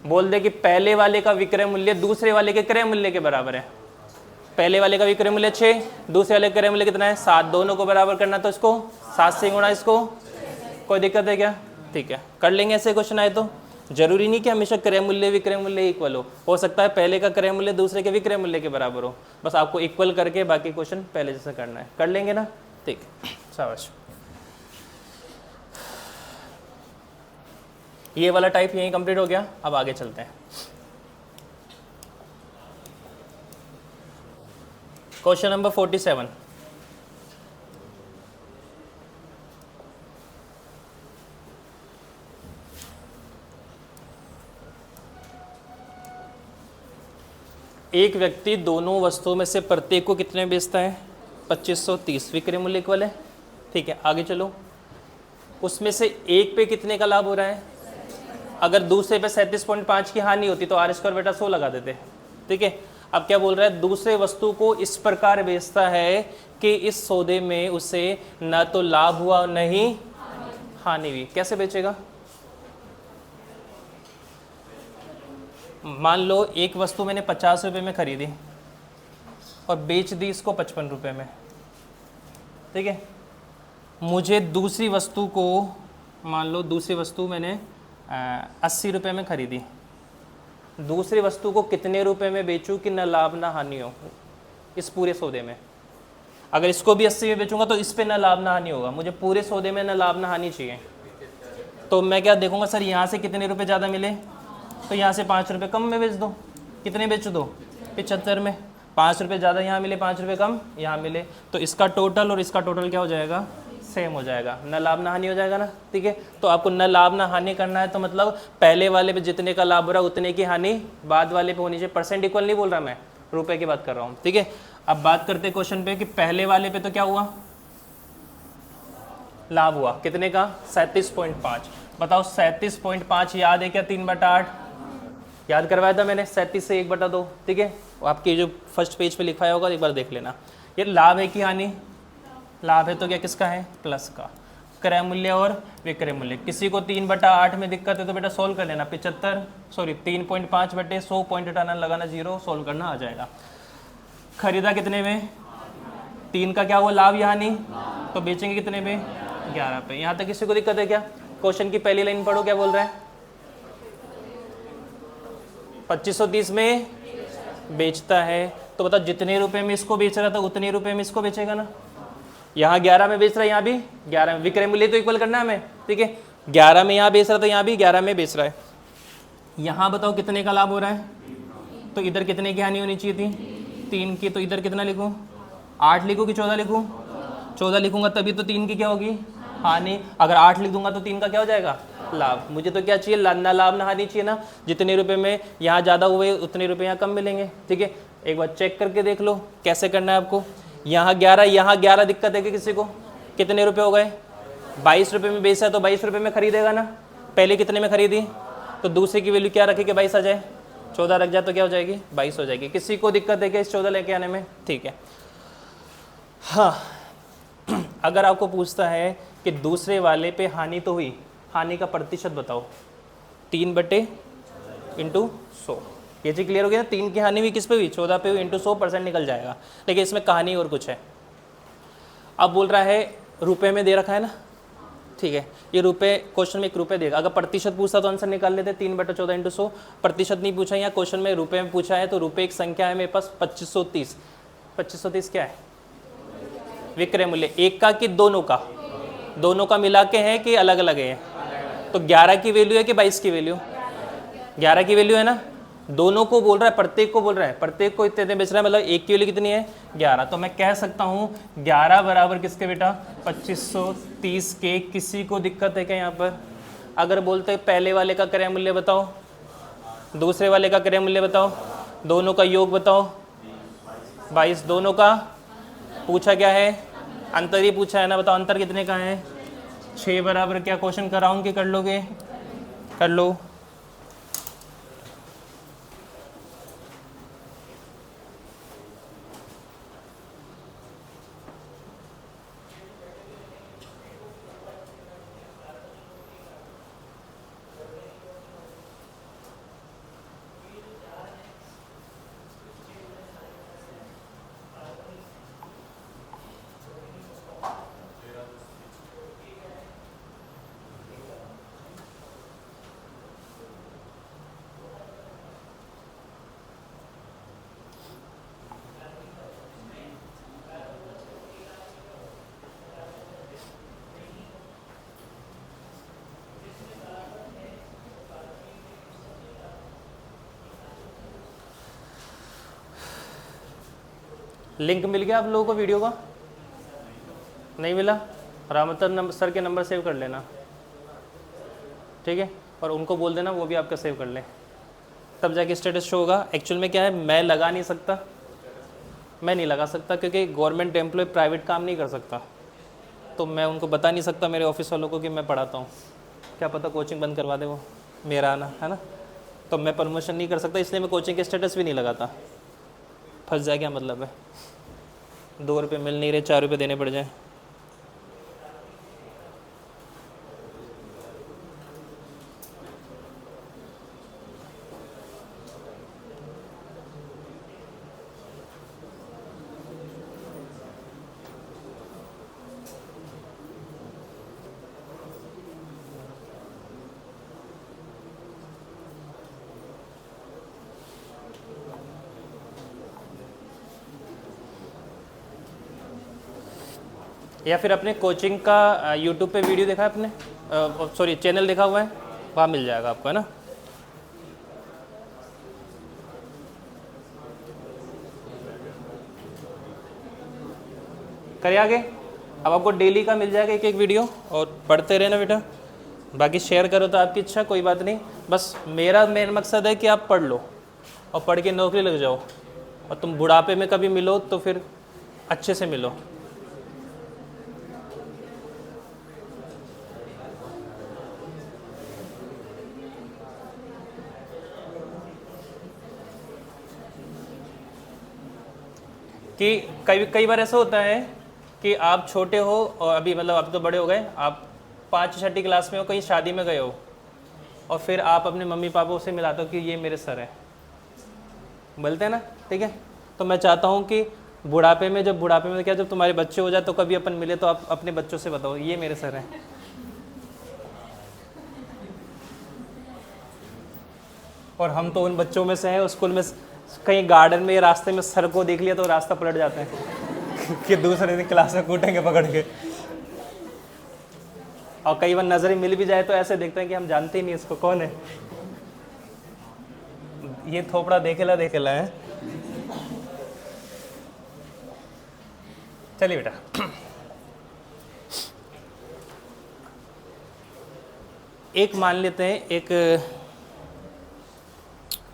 बोल दे कि पहले वाले का विक्रय मूल्य दूसरे वाले के क्रय मूल्य के बराबर है। पहले वाले का विक्रय मूल्य 6, दूसरे वाले का क्रय मूल्य कितना है 7, दोनों को बराबर करना, तो इसको 7 से गुणा, इसको, कोई दिक्कत है क्या, ठीक है। कर लेंगे ऐसे क्वेश्चन आए तो। जरूरी नहीं कि हमेशा क्रय मूल्य विक्रय मूल्य इक्वल हो सकता है पहले का क्रय मूल्य दूसरे के विक्रय मूल्य के बराबर हो, बस आपको इक्वल करके बाकी क्वेश्चन पहले जैसे करना है। कर लेंगे ना, ठीक, शाबाश। ये वाला टाइप यहीं कंप्लीट हो गया। अब आगे चलते हैं, क्वेश्चन नंबर 47। एक व्यक्ति दोनों वस्तुओं में से प्रत्येक को कितने में बेचता है 2530, विक्रय मूल्य इक्वल है, ठीक है। आगे चलो, उसमें से एक पे कितने का लाभ हो रहा है, अगर दूसरे पे 37.5 की हानि होती तो r² 100 लगा देते, ठीक है। अब क्या बोल रहा है, दूसरे वस्तु को इस प्रकार बेचता है कि इस सौदे में उसे न तो लाभ हुआ न ही हानि हुई। कैसे बेचेगा, मान लो एक वस्तु मैंने 50 रुपये में खरीदी और बेच दी इसको 55 रुपये में, ठीक है। मुझे दूसरी वस्तु को, मान लो दूसरी वस्तु मैंने 80 रुपये में खरीदी, दूसरी वस्तु को कितने रुपए में बेचूं कि न लाभ ना हानि हो इस पूरे सौदे में। अगर इसको भी 80 में बेचूंगा तो इस पे न लाभ ना हानि होगा, मुझे पूरे सौदे में न लाभ ना हानि चाहिए। तो मैं क्या देखूंगा, सर यहाँ से कितने रुपए ज़्यादा मिले तो यहाँ से 5 रुपये कम में बेच दो। कितने बेच दो 75 में, 5 रुपये ज़्यादा यहाँ मिले, 5 रुपये कम यहाँ मिले, तो इसका टोटल और इसका टोटल क्या हो जाएगा, सेम हो जाएगा, न लाभ ना हानि हो जाएगा ना, ठीक है। तो आपको न लाभ ना हानि करना है तो मतलब पहले वाले पे जितने का लाभ हो रहा है उतने की हानि बाद वाले पे होनी चाहिए। परसेंट इक्वल नहीं बोल रहा मैं, रुपए की बात कर रहा हूँ, ठीक है। अब बात करते हैं क्वेश्चन पे कि पहले वाले पे तो क्या हुआ, लाभ हुआ, कितने का 37.5। बताओ 37.5 याद है क्या, 3/8 याद करवाया था मैंने, 37 से 1/2, ठीक है। आपके जो फर्स्ट पेज पे लिखवाया होगा एक बार देख लेना। ये लाभ है कि हानि, लाभ है तो क्या किसका है, प्लस का। क्रय मूल्य और विक्रय मूल्य। किसी को 3/8 में दिक्कत है तो बेटा सोल्व कर लेना, 3.5 बटे 100 पॉइंट हटाना, लगाना 0, सोल्व करना आ जाएगा। खरीदा कितने में, 3 का क्या हुआ लाभ या हानि, तो बेचेंगे कितने में, 11 पे। यहाँ तक किसी को दिक्कत है क्या? क्वेश्चन की पहली लाइन पढ़ो, क्या बोल रहा है, 2530 में बेचता है, तो बताओ जितने रुपए में इसको बेच रहा था उतने रुपए में इसको बेचेगा ना। यहाँ 11 में बेच रहा है, यहाँ भी 11 में, विक्रय मूल्य तो इक्वल करना है हमें, ठीक है। 11 में यहाँ बेच रहा था, यहाँ भी 11 में बेच रहा है। यहाँ बताओ कितने का लाभ हो रहा है, तो इधर कितने की हानि होनी चाहिए थी, 3 की, तो इधर कितना लिखूँ, 8 लिखूँ कि 14 लिखूँ, 14 लिखूंगा तभी तो 3 की क्या होगी, हानि। अगर 8 लिख दूंगा तो 3 का क्या हो जाएगा, लाभ। मुझे तो क्या चाहिए, ना लाभ ना हानि चाहिए ना। जितने रुपए में यहाँ ज़्यादा हुए उतने रुपए यहाँ कम मिलेंगे, ठीक है। एक बार चेक करके देख लो कैसे करना है आपको। यहाँ 11 दिक्कत है कि किसी को, कितने रुपए हो गए, 22 रुपये में बेचा तो 22 रुपये में खरीदेगा ना। पहले कितने में खरीदी, तो दूसरे की वैल्यू क्या रखे कि 22 आ जाए, 14 रख जाए तो क्या हो जाएगी, 22 हो जाएगी। किसी को दिक्कत है कि इस 14 लेके आने में, ठीक है। हाँ, अगर आपको पूछता है कि दूसरे वाले पे हानि तो हुई, हानि का प्रतिशत बताओ, 3/100। ये चीज क्लियर हो गया ना। 3 की हानि हुई किस पे हुई, 14 पे हुई, इंटू 100% निकल जाएगा। लेकिन इसमें कहानी और कुछ है। अब बोल रहा है रुपए में दे रखा है ना, ठीक है। ये रुपए, क्वेश्चन में 1 रुपये देगा। अगर प्रतिशत पूछता तो आंसर निकाल लेते, 3/14 इंटू 100। प्रतिशत नहीं पूछा, यहाँ क्वेश्चन में रुपए में पूछा है, तो रुपए एक संख्या है मेरे पास 2530। 2530 क्या है, विक्रय मूल्य। एक का कि दोनों का, दोनों का मिला के है कि अलग अलग है, तो 11 की वैल्यू है कि 22 की वैल्यू, 11 की वैल्यू है ना। दोनों को बोल रहा है, प्रत्येक को बोल रहा है, प्रत्येक को इतने बेच रहा है, मतलब एक की वैल्यू कितनी है, 11। तो मैं कह सकता हूँ 11 बराबर किसके बेटा, 2530 के। किसी को दिक्कत है क्या यहाँ पर? अगर बोलते पहले वाले का क्रय मूल्य बताओ, दूसरे वाले का क्रय मूल्य बताओ, दोनों का योग बताओ, 22, दोनों का पूछा क्या है, अंतर ही पूछा है ना। बताओ अंतर कितने का है, 6 बराबर क्या, क्वेश्चन कराऊं कि कर लोगे, कर लो। लिंक मिल गया आप लोगों को वीडियो का, नहीं मिला? रामतन सर के नंबर सेव कर लेना, ठीक है। और उनको बोल देना वो भी आपका सेव कर लें, तब जाके स्टेटस शो होगा। एक्चुअल में क्या है, मैं लगा नहीं सकता, मैं नहीं लगा सकता क्योंकि गवर्नमेंट एम्प्लॉय प्राइवेट काम नहीं कर सकता, तो मैं उनको बता नहीं सकता मेरे ऑफिस वालों को कि मैं पढ़ाता हूँ। क्या पता कोचिंग बंद करवा दे वो, मेरा आना है ना, तो मैं प्रमोशन नहीं कर सकता, इसलिए मैं कोचिंग के स्टेटस भी नहीं लगाता। फंस जाए क्या मतलब है, 2 रुपये मिल नहीं रहे, 4 रुपये देने पड़ जाए। या फिर अपने कोचिंग का यूट्यूब पे वीडियो देखा है आपने, सॉरी चैनल देखा हुआ है, वहाँ मिल जाएगा आपको, है ना। करिए आगे। अब आपको डेली का मिल जाएगा एक एक वीडियो, और पढ़ते रहना बेटा। बाकी शेयर करो तो आपकी इच्छा, कोई बात नहीं। बस मेरा मेन मकसद है कि आप पढ़ लो और पढ़ के नौकरी लग जाओ, और तुम बुढ़ापे में कभी मिलो तो फिर अच्छे से मिलो। कि कई बार ऐसा होता है कि आप छोटे हो और अभी मतलब आप तो बड़े हो गए, आप 5 छठी क्लास में हो, कहीं शादी में गए हो और फिर आप अपने मम्मी पापा से मिलाते हो कि ये मेरे सर है, बोलते हैं ना, ठीक है। तो मैं चाहता हूँ कि बुढ़ापे में, क्या, जब तुम्हारे बच्चे हो जाए तो कभी अपन मिले तो आप अपने बच्चों से बताओ ये मेरे सर हैं। और हम तो उन बच्चों में से हैं, स्कूल में कहीं गार्डन में या रास्ते में सर को देख लिया तो रास्ता पलट जाते हैं कि दूसरे दिन क्लास में कूटेंगे पकड़ के। और कई बार नजरें मिल भी जाए तो ऐसे देखते हैं कि हम जानते ही नहीं इसको कौन है, ये थोपड़ा देखेला है। चलिए बेटा, एक मान लेते हैं, एक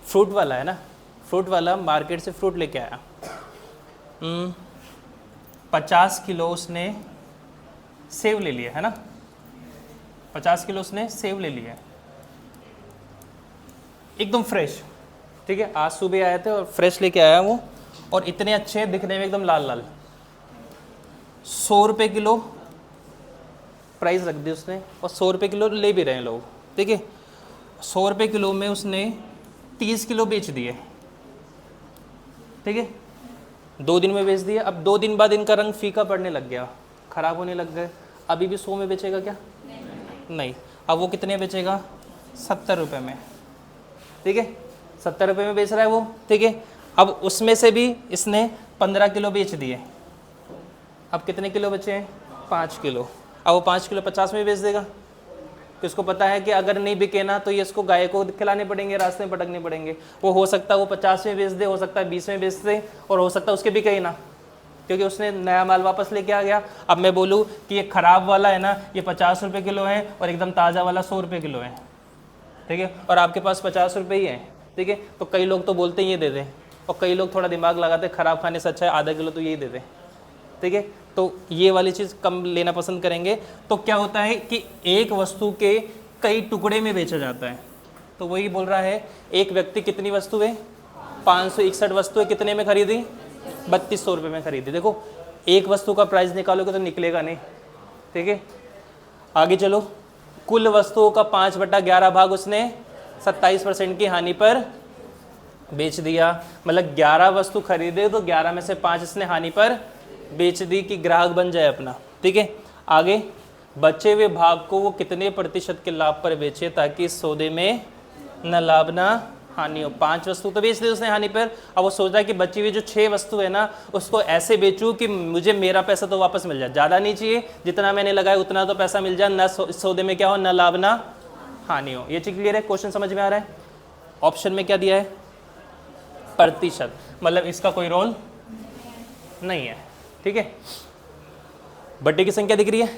फ्रूट वाला है ना, फ्रूट वाला मार्केट से फ्रूट लेके आया, 50 किलो उसने सेब ले लिया है ना, 50 किलो उसने सेब ले लिया एकदम फ्रेश, ठीक है। आज सुबह आए थे और फ्रेश लेके आया वो, और इतने अच्छे दिखने में एकदम लाल लाल। 100 रुपये किलो प्राइस रख दी उसने, और 100 रुपये किलो ले भी रहे हैं लोग, ठीक है। 100 रुपये किलो में उसने 30 किलो बेच दिए, ठीक है, 2 दिन में बेच दिए। अब 2 दिन बाद इनका रंग फीका पड़ने लग गया, खराब होने लग गए। अभी भी 100 में बेचेगा क्या? नहीं। अब वो कितने बेचेगा? 70 रुपये में, ठीक है, 70 रुपये में बेच रहा है वो, ठीक है। अब उसमें से भी इसने 15 किलो बेच दिए, अब कितने किलो बचे हैं? 5 किलो। अब वो 5 किलो 50 में बेच देगा, तो इसको पता है कि अगर नहीं बिके ना तो ये इसको गाय को खिलाने पड़ेंगे, रास्ते में पटकने पड़ेंगे। वो हो सकता है वो 50 में बेच दे, हो सकता है 20 में बेच दे, और हो सकता है उसके बिके ही ना, क्योंकि उसने नया माल वापस लेके आ गया। अब मैं बोलूँ कि ये ख़राब वाला है ना, ये 50 रुपये किलो है, और एकदम ताज़ा वाला 100 रुपये किलो है, ठीक है, और आपके पास 50 रुपये ही है, ठीक है। तो कई लोग तो बोलते हैं ये दे दें, और कई लोग थोड़ा दिमाग लगाते हैं ख़राब खाने से अच्छा है आधा किलो तो यही दे दें, ठीक है। तो ये वाली चीज़ कम लेना पसंद करेंगे। तो क्या होता है कि एक वस्तु के कई टुकड़े में बेचा जाता है। तो वही बोल रहा है, एक व्यक्ति कितनी वस्तुएं? 561 वस्तुएं कितने में खरीदी? 3200 रुपये में खरीदी। देखो, एक वस्तु का प्राइस निकालोगे तो निकलेगा नहीं, ठीक है। आगे चलो, कुल वस्तुओं का 5/11 भाग उसने 27% की हानि पर बेच दिया। मतलब 11 वस्तु खरीदे तो 11 में से 5 इसने हानि पर बेच दी कि ग्राहक बन जाए अपना, ठीक है। आगे, बचे हुए भाग को वो कितने प्रतिशत के लाभ पर बेचे ताकि इस सौदे में न लाभ ना हानि हो? 5 वस्तु तो बेच दी उसने हानि पर। अब वो सोच रहा है कि बची हुई जो 6 वस्तु है ना, उसको ऐसे बेचूं कि मुझे मेरा पैसा तो वापस मिल जाए, ज़्यादा नहीं चाहिए, जितना मैंने लगाया उतना तो पैसा मिल जाए, ना इस सौदे में क्या हो, न लाभ ना हानि हो। ये चीज़ क्लियर है? क्वेश्चन समझ में आ रहा है? ऑप्शन में क्या दिया है? प्रतिशत, मतलब इसका कोई रोल नहीं है, ठीक है। बट्टे की संख्या दिख रही है,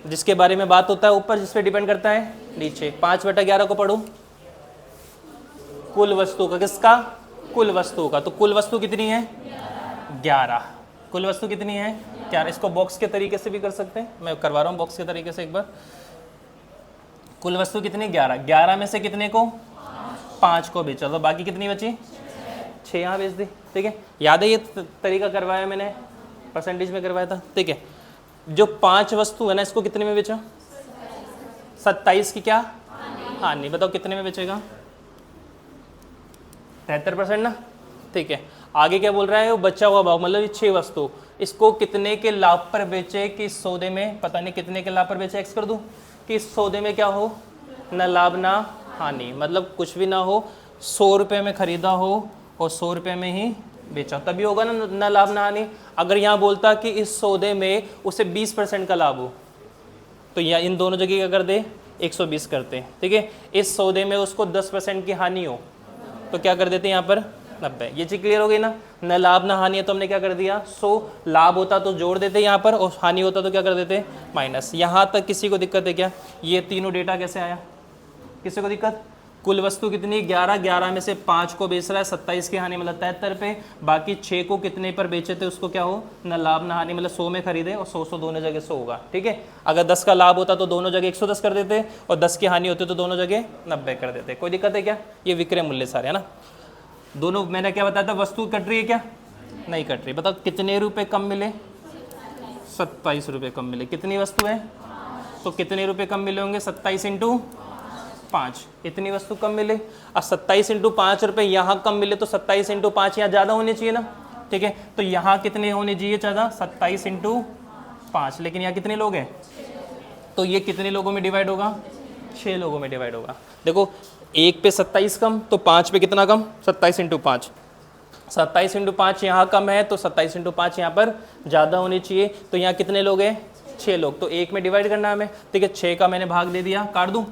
जिसके बारे में बात होता है ऊपर, जिस पे डिपेंड करता है नीचे। 5/11 को पढ़ो, कुल वस्तु का, किसका? कुल वस्तु का। तो कुल वस्तु कितनी है? 11। कुल वस्तु कितनी है? 11। इसको बॉक्स के तरीके से भी कर सकते हैं, मैं करवा रहा हूँ बॉक्स के तरीके से एक बार। कुल वस्तु कितनी? 11। 11 में से कितने को? 5 को बेचा, तो बाकी कितनी बची? 6 यहाँ बेच दी, ठीक है। याद है ये तरीका करवाया मैंने, परसेंटेज में करवाया था, ठीक है। जो 5 वस्तु है ना, इसको कितने में बेचा? 27 की क्या हानि। बताओ कितने में बेचेगा? 73% ना, ठीक है। आगे क्या बोल रहा है? वो बचा हुआ भाव, मतलब ये 6 वस्तु, इसको कितने के लाभ पर बेचे कि इस सौदे में, पता नहीं कितने के लाभ पर बेचे, एक्स कर दूं, कि इस सौदे में क्या हो, न लाभ ना हानि, मतलब कुछ भी ना हो। 100 रुपये में खरीदा हो और 100 रुपये में ही बेचा, तभी होगा ना न लाभ ना हानि। अगर यहाँ बोलता कि इस सौदे में उसे 20% का लाभ हो, तो यहाँ इन दोनों जगह क्या कर दे? 120 करते हैं, ठीक है। इस सौदे में उसको 10% की हानि हो तो क्या कर देते हैं यहाँ पर? 90। ये चीज़ क्लियर हो गई ना? न लाभ ना हानि है तो हमने क्या कर दिया? 100 लाभ होता तो जोड़ देते यहाँ पर, और हानि होता तो क्या कर देते? माइनस। यहाँ तक किसी को दिक्कत है क्या? ये तीनों डेटा कैसे आया? किसी को दिक्कत? कुल वस्तु कितनी? 11। 11 में से 5 को बेच रहा है, 27 की हानि मतलब 73 रुपये। बाकी 6 को कितने पर बेचे थे, उसको क्या हो, न लाभ ना हानि, मतलब 100 में खरीदे, और 100 दोनों जगह 100 होगा, ठीक है। अगर 10 का लाभ होता तो दोनों जगह 110 कर देते, और 10 की हानि होती तो दोनों जगह 90 कर देते। कोई दिक्कत है क्या? ये विक्रय मूल्य सारे है ना। दोनों मैंने क्या बताया था, वस्तु कट रही है क्या? नहीं कट रही। बताओ कितने रुपये कम मिले? 27 रुपये कम मिले। कितनी वस्तु है? तो कितने रुपए कम मिले होंगे? 27 इंटू 5, इतनी वस्तु कम मिले। अब 27 इंटू 5 रुपये यहाँ कम मिले तो 27 इंटू 5 यहाँ ज़्यादा होने चाहिए ना, ठीक है। तो यहाँ कितने होने चाहिए ज़्यादा? 27 इंटू 5, लेकिन यहाँ कितने लोग हैं? तो ये कितने लोगों में डिवाइड होगा? 6 लोगों में डिवाइड होगा। देखो 1 पे 27 कम तो 5 पे कितना कम? 27 इंटू 5, 27 इंटू 5 यहाँ कम है तो 27 इंटू 5 यहाँ पर ज़्यादा होनी चाहिए। तो यहाँ कितने लोग हैं? 6 लोग। तो 1 में डिवाइड करना है हमें, ठीक है। 6 का मैंने भाग दे दिया, काट दूँ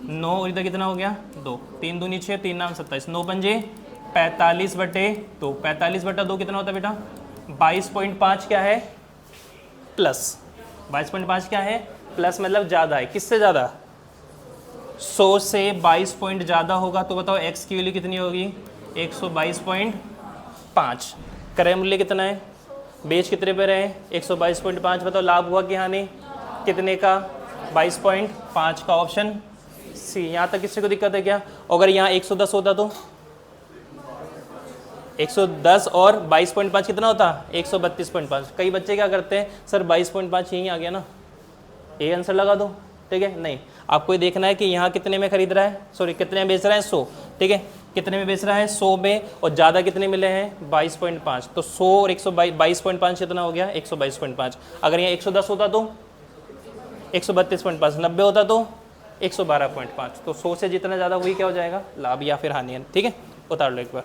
9 और इधर कितना हो गया? 2, 3 दूनी 6, 3 नाम 27, 9 पंजे 45 बटे 2, 45 बटा 2 कितना होता है बेटा? 22.5 क्या है? प्लस 22.5 क्या है? प्लस मतलब ज़्यादा है। किससे ज़्यादा? 100 से 22 पॉइंट ज़्यादा होगा। तो बताओ x की वैल्यू कितनी होगी? 122.5। क्रय मूल्य कितना है? बेच कितने पे रहे? 122.5। बताओ लाभ हुआ कि हानि? कितने का? 22.5 का, ऑप्शन सी। यहाँ तक किसी को दिक्कत है क्या? अगर यहाँ 110 होता तो 110 और 22.5 कितना होता? 132.5। कई बच्चे क्या करते हैं, सर 22.5 यहीं आ गया ना, ये आंसर लगा दो, ठीक है। नहीं, आपको ये देखना है कि यहाँ कितने में खरीद रहा है, सॉरी कितने में बेच रहा है? 100, ठीक है। कितने में बेच रहा है? 100 में, और ज़्यादा कितने मिले हैं? 22.5। तो 100 और 122.5 कितना हो गया? 122.5। अगर यहाँ 110 होता तो 132.5, 90 होता तो 112.5। तो 100 से जितना ज़्यादा वही क्या हो जाएगा? लाभ या फिर हानि, ठीक है। उतार लो एक बार।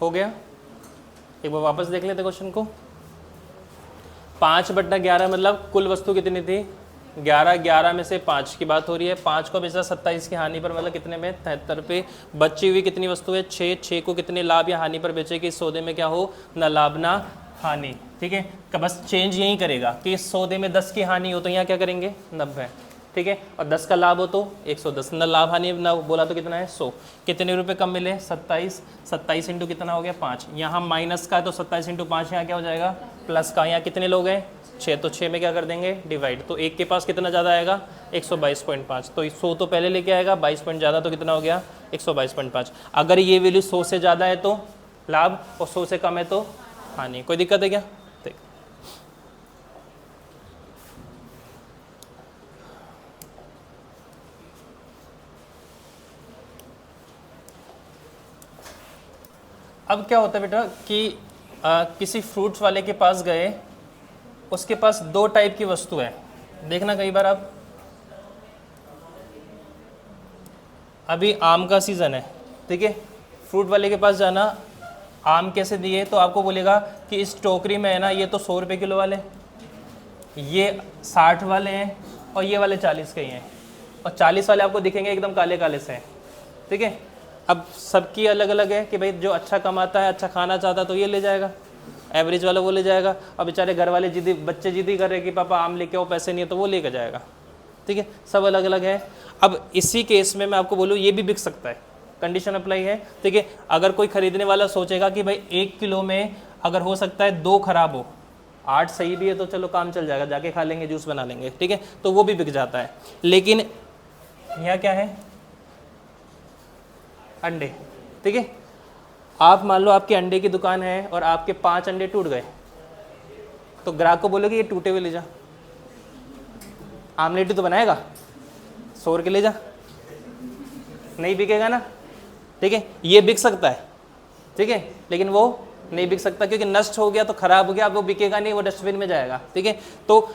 हो गया? एक बार वापस देख लेते क्वेश्चन को। 5/11 मतलब कुल वस्तु कितनी थी? 11, 11 में से 5 की बात हो रही है। 5 को बेचा 27 की हानि पर, मतलब कितने में? 73 पे। बची हुई कितनी वस्तु है? 6, 6 को कितने लाभ या हानि पर बेचे कि इस सौदे में क्या हो? ना लाभ ना हानि, ठीक है। बस चेंज यही करेगा कि इस सौदे में 10 की हानि हो तो यहाँ क्या करेंगे? 90, ठीक है। और 10 का लाभ हो तो 110, ना लाभ हानि ना बोला तो कितना है? 100। कितने रुपए कम मिले? 27, 27 इंटू कितना हो गया? 5। यहाँ माइनस का है तो 27 इंटू 5 यहाँ क्या हो जाएगा? प्लस का। यहाँ कितने लोग हैं? 6, तो 6 में क्या कर देंगे? डिवाइड। तो एक के पास कितना ज़्यादा आएगा? 122.5। तो 100 तो पहले लेके आएगा, 22 पॉइंट ज़्यादा तो कितना हो गया? 122.5। अगर ये वैल्यू 100 से ज़्यादा है तो लाभ और 100 से कम है तो हानि। कोई दिक्कत है क्या? देख, अब क्या होता है बेटा कि किसी फ्रूट्स वाले के पास गए, उसके पास 2 टाइप की वस्तु है। देखना कई बार आप, अभी आम का सीज़न है, ठीक है। फ्रूट वाले के पास जाना, आम कैसे दिए तो आपको बोलेगा कि इस टोकरी में है ना, ये तो 100 रुपये किलो वाले, ये 60 वाले हैं और ये वाले 40 के ही हैं, और 40 वाले आपको दिखेंगे एकदम काले काले से हैं, ठीक है। अब सबकी अलग अलग है कि भाई जो अच्छा कमाता है, अच्छा खाना चाहता है तो ये ले जाएगा, एवरेज वाला वो ले जाएगा। अब बेचारे घर वाले जिद्दी, बच्चे जिद्दी कर रहे हैं कि पापा आम लेके आओ, पैसे नहीं है, तो वो लेकर जाएगा, ठीक है। सब अलग अलग है। अब इसी केस में मैं आपको बोलूँ ये भी बिक सकता है, कंडीशन अप्लाई है, ठीक है। अगर कोई खरीदने वाला सोचेगा कि भाई 1 किलो में अगर हो सकता है 2 खराब हो, 8 सही भी है तो चलो काम चल जाएगा, जाके खा लेंगे, जूस बना लेंगे, ठीक है, तो वो भी बिक जाता है। लेकिन यहाँ क्या है? अंडे, ठीक है। आप मान लो आपके अंडे की दुकान है और आपके 5 अंडे टूट गए, तो ग्राहक को बोलोगे ये टूटे हुए ले जा, आमलेट ही तो बनाएगा, 100 के ले जा, नहीं बिकेगा ना, ठीक है, ये बिक सकता है, ठीक है, लेकिन वो नहीं बिक सकता क्योंकि नष्ट हो गया तो खराब हो गया, अब वो बिकेगा नहीं, वो डस्टबिन में जाएगा, ठीक है। तो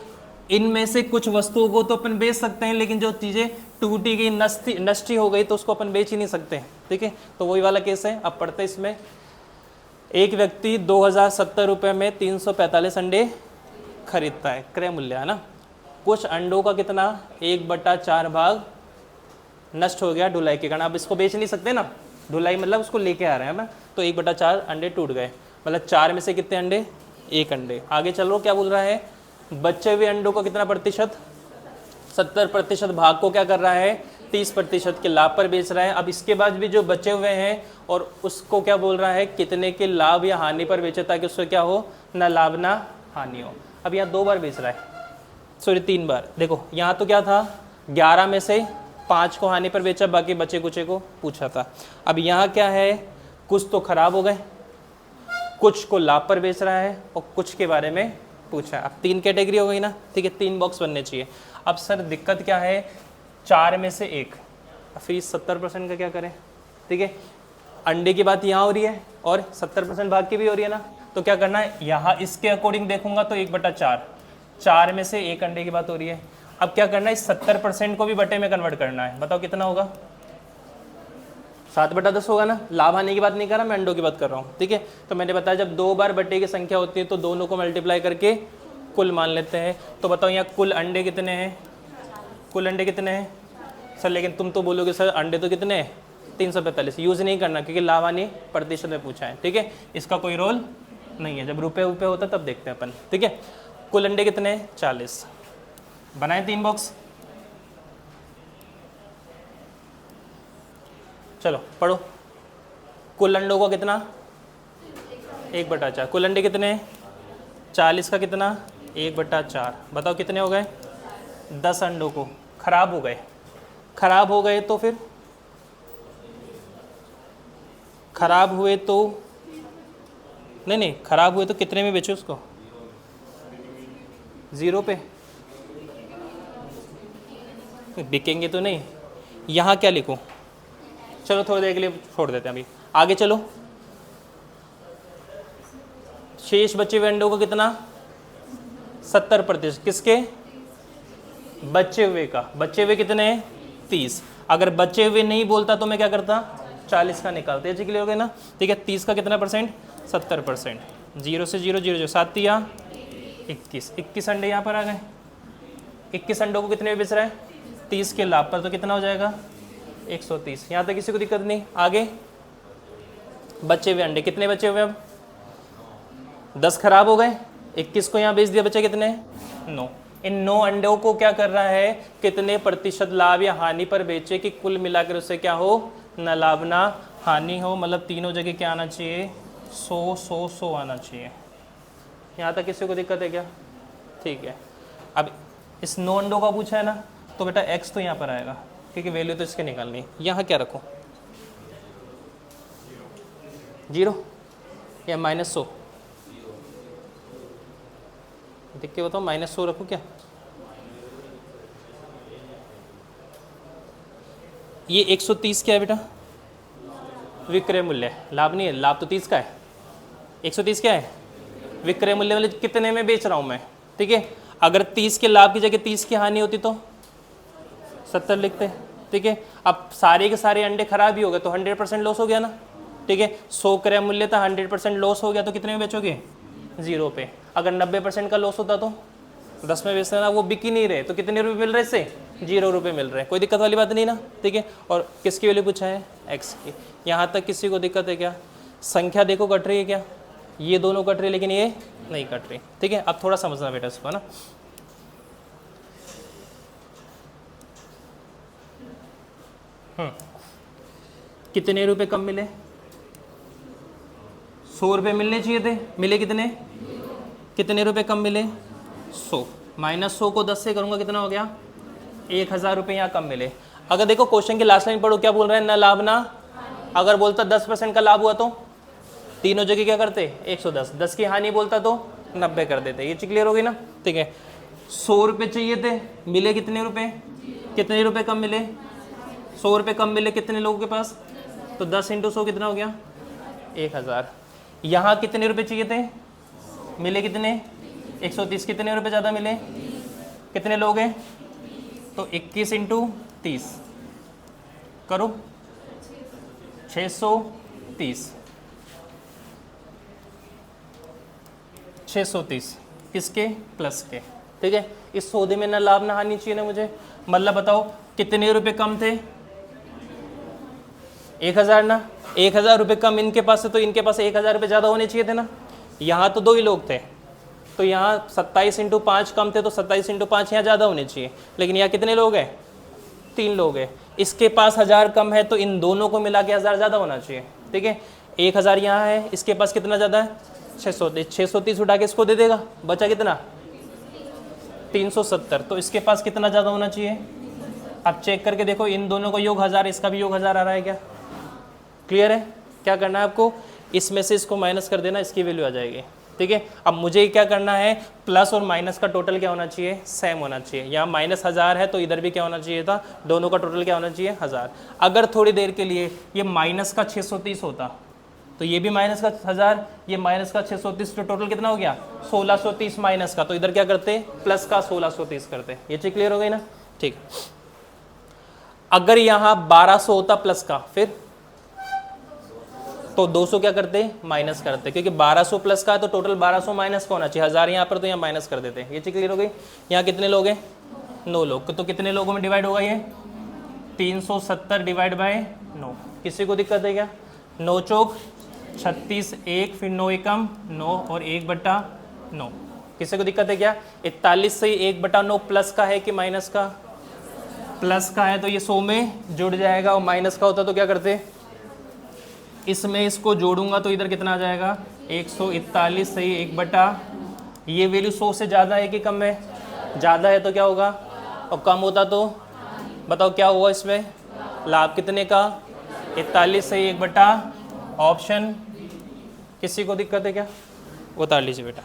इनमें से कुछ वस्तुओं को तो अपन बेच सकते हैं, लेकिन जो चीज़ें टूटी गई, नष्टी हो गई, तो उसको अपन बेच ही नहीं सकते, ठीक है। तो वही वाला केस है। अब पढ़ते इसमें, एक व्यक्ति 2070 रुपये में 345 अंडे खरीदता है, क्रय मूल्य है ना। कुछ अंडों का कितना 1/4 भाग नष्ट हो गया ढुलाई के कारण। अब इसको बेच नहीं सकते ना, ढुलाई मतलब उसको लेके आ रहे हैं ना, तो 1/4 अंडे टूट गए, मतलब 4 में से कितने अंडे, 1 अंडे। आगे चलो क्या बोल रहा है, बचे हुए अंडों का कितना प्रतिशत, 70% भाग को क्या कर रहा है, 30% के लाभ पर बेच रहा है। अब इसके बाद भी जो बचे हुए हैं और उसको क्या बोल रहा है, कितने के लाभ या हानि पर बेचे, ताकि उससे क्या हो, ना लाभ ना हानि हो। अब यहाँ 2 बार बेच रहा है, सॉरी 3 बार। देखो यहाँ तो क्या था, 11 में से 5 को हानि पर बेचा, बाकी बचे कुचे को पूछा था। अब यहाँ क्या है, कुछ तो खराब हो गए, कुछ को लाभ पर बेच रहा है और कुछ के बारे में पूछा है। अब 3 कैटेगरी हो गई ना, ठीक है, 3 बॉक्स बनने चाहिए। अब सर दिक्कत क्या है, 4 में से 1, फिर 70% का क्या करें, ठीक है। अंडे की बात यहाँ हो रही है और 70% भाग की भी हो रही है ना, तो क्या करना है, यहाँ इसके अकॉर्डिंग देखूंगा तो 1/4, 4 में से 1 अंडे की बात हो रही है। अब क्या करना है, इस 70% को भी बटे में कन्वर्ट करना है। बताओ कितना होगा, 7/10 होगा ना। लाभ हानि की बात नहीं कर रहा मैं, अंडों की बात कर रहा हूँ, ठीक है। तो मैंने बताया जब 2 बार बटे की संख्या होती है तो दोनों को मल्टीप्लाई करके कुल मान लेते हैं। तो बताओ यहाँ कुल अंडे कितने हैं, कुल अंडे कितने हैं सर, लेकिन तुम तो बोलोगे सर अंडे तो कितने हैं, 345। यूज़ नहीं करना क्योंकि लाभ हानि प्रतिशत में पूछा है, ठीक है, इसका कोई रोल नहीं है। जब रुपये उपये होता तब देखते हैं अपन, ठीक है। कुल अंडे कितने हैं, 40। बनाए 3 बॉक्स, चलो पढ़ो। कुल अंडों का कितना, 1/4। कुल अंडे कितने हैं, 40 का कितना, 1/4। बताओ कितने हो गए, 10 अंडों को खराब हो गए, खराब हो गए तो फिर खराब हुए तो नहीं, खराब हुए तो कितने में बेचो उसको, 0 पे, बिकेंगे तो नहीं। यहाँ क्या लिखूं, चलो थोड़ी देर के लिए छोड़ देते हैं, अभी आगे चलो। शेष बचे हुए अंडों को कितना, 70%, किसके, बचे हुए का। बचे हुए कितने हैं, 30। अगर बचे हुए नहीं बोलता तो मैं क्या करता, 40 का निकालते, ऐसे क्लियर हो गए ना, ठीक है। 30 का कितना परसेंट, 70%। 0 से 0 0 7 या 21 अंडे यहाँ पर आ गए। 21 अंडों को कितने में बेच रहा है, 30 के लाभ पर, तो कितना हो जाएगा, 130। यहाँ तक किसी को दिक्कत नहीं। आगे बचे हुए अंडे कितने बचे हुए, अब 10 खराब हो गए, 21 को यहाँ बेच दिया, बचे कितने, 9। इन 9 अंडों को क्या कर रहा है, कितने प्रतिशत लाभ या हानि पर बेचे कि कुल मिलाकर उससे क्या हो, न लाभ ना हानि हो। मतलब तीनों जगह क्या आना चाहिए, 100 100 100 आना चाहिए। यहाँ तक किसी को दिक्कत है क्या, ठीक है। अब इस 9 अंडों का पूछा है ना, तो बेटा x तो यहाँ पर आएगा क्योंकि वैल्यू तो इसके निकालनी है। यहाँ क्या रखो, 0 या -100, देख के बताओ, -100 रखो क्या। ये 130 क्या है बेटा, विक्रय मूल्य, लाभ नहीं है, लाभ तो 30 का है। 130 क्या है, विक्रय मूल्य, मतलब कितने में बेच रहा हूँ मैं, ठीक है। अगर 30 के लाभ की जगह 30 की हानि होती तो 70 लिखते, ठीक है। अब सारे के सारे अंडे खराब ही हो गए तो 100% लॉस हो गया ना, ठीक है। 100 क्रय मूल्य था, 100% लॉस हो गया तो कितने में बेचोगे, 0 पे। अगर 90% का लॉस होता तो 10 में बेचना, वो बिक ही नहीं रहे तो कितने रुपए मिल रहे इससे, 0 रुपये मिल रहे हैं। कोई दिक्कत वाली बात नहीं ना, ठीक है। और किसकी वैल्यू पूछा है, x की। यहाँ तक किसी को दिक्कत है क्या, संख्या देखो कट रही है क्या, ये दोनों कट रही लेकिन ये नहीं कट रही, ठीक है। अब थोड़ा समझना बेटा इसको ना। कितने रुपए कम मिले, 100 रुपये मिलने चाहिए थे, मिले कितने, कितने रुपए कम मिले, 100। -100 को 10 से करूंगा कितना हो गया, 1000 रुपये यहाँ कम मिले। अगर देखो क्वेश्चन की लास्ट लाइन पढ़ो, क्या बोल रहे हैं, ना लाभ ना, अगर बोलता 10% का लाभ हुआ तो तीनों जगह क्या करते, 110। 10 की हानि बोलता तो 90 कर देते। ये चीज क्लियर हो गई ना, ठीक है। 100 रुपये चाहिए थे, मिले कितने रुपए, कितने रुपए कम मिले, 100 रुपये कम मिले कितने लोगों के पास, तो 10 × 100 कितना हो गया 1000। यहाँ कितने रुपए चाहिए थे, मिले कितने 130। कितने रुपए ज़्यादा मिले, कितने लोग हैं, तो 21 × 30 करो 630। 630 किसके, प्लस के। ठीक है, इस सौदे में ना लाभ ना हानि चाहिए ना मुझे। मतलब बताओ कितने रुपए कम थे, 1000 ना। 1000 रुपये कम इनके पास है तो इनके पास 1000 रुपये ज़्यादा होने चाहिए थे ना। यहाँ तो 2 ही लोग थे तो यहाँ 27 × 5 कम थे तो 27 × 5 यहाँ ज़्यादा होने चाहिए। लेकिन यहाँ कितने लोग हैं, 3 लोग हैं। इसके पास 1000 कम है तो इन दोनों को मिला के 1000 ज़्यादा होना चाहिए। ठीक है, 1000 यहाँ है, इसके पास कितना ज़्यादा है 630। 630 उठा के इसको दे देगा, बचा कितना 370। तो इसके पास कितना ज़्यादा होना चाहिए। अब चेक करके देखो, इन दोनों का योग 1000, इसका भी योग 1000 आ रहा है क्या। क्लियर है। क्या करना है आपको, इसमें से इसको माइनस कर देना, इसकी वैल्यू आ जाएगी। ठीक है, अब मुझे क्या करना है, प्लस और माइनस का टोटल क्या होना चाहिए, सेम होना चाहिए। यहाँ -1000 है तो इधर भी क्या होना चाहिए था, दोनों का टोटल क्या होना चाहिए 1000। अगर थोड़ी देर के लिए ये माइनस का 630 होता तो ये भी माइनस का 1000, ये माइनस का 630, तो टोटल कितना हो गया 1630 माइनस का। तो इधर क्या करते, प्लस का 1630 करते। ये चीज क्लियर हो गई ना। ठीक, अगर यहाँ 1200 होता प्लस का, फिर तो 200 क्या करते, माइनस करते, क्योंकि 1200 प्लस का है तो टोटल 1200 माइनस का होना चाहिए। 1000 यहाँ पर तो यहाँ माइनस कर देते। ये चीज क्लियर हो गई। यहाँ कितने लोग हैं, 9 लोग। तो कितने लोगों में डिवाइड होगा ये 370 डिवाइड बाय 9। किसी को दिक्कत है क्या, 9 चौक 36, 1 फिर 9 एकम 9 और 1/9। किसी को दिक्कत है क्या। 41 से 1/9 प्लस का है कि माइनस का, प्लस का है तो ये 100 में जुड़ जाएगा, और माइनस का होता तो क्या करते, इसमें इसको जोड़ूंगा तो इधर कितना आ जाएगा 141 सही 1/। ये वैल्यू 100 से ज़्यादा है कि कम है, ज़्यादा है तो क्या होगा, और कम होता तो बताओ क्या हुआ इसमें, लाभ कितने का 41 सही 1/। ऑप्शन। किसी को दिक्कत है क्या, उतार लीजिए बेटा।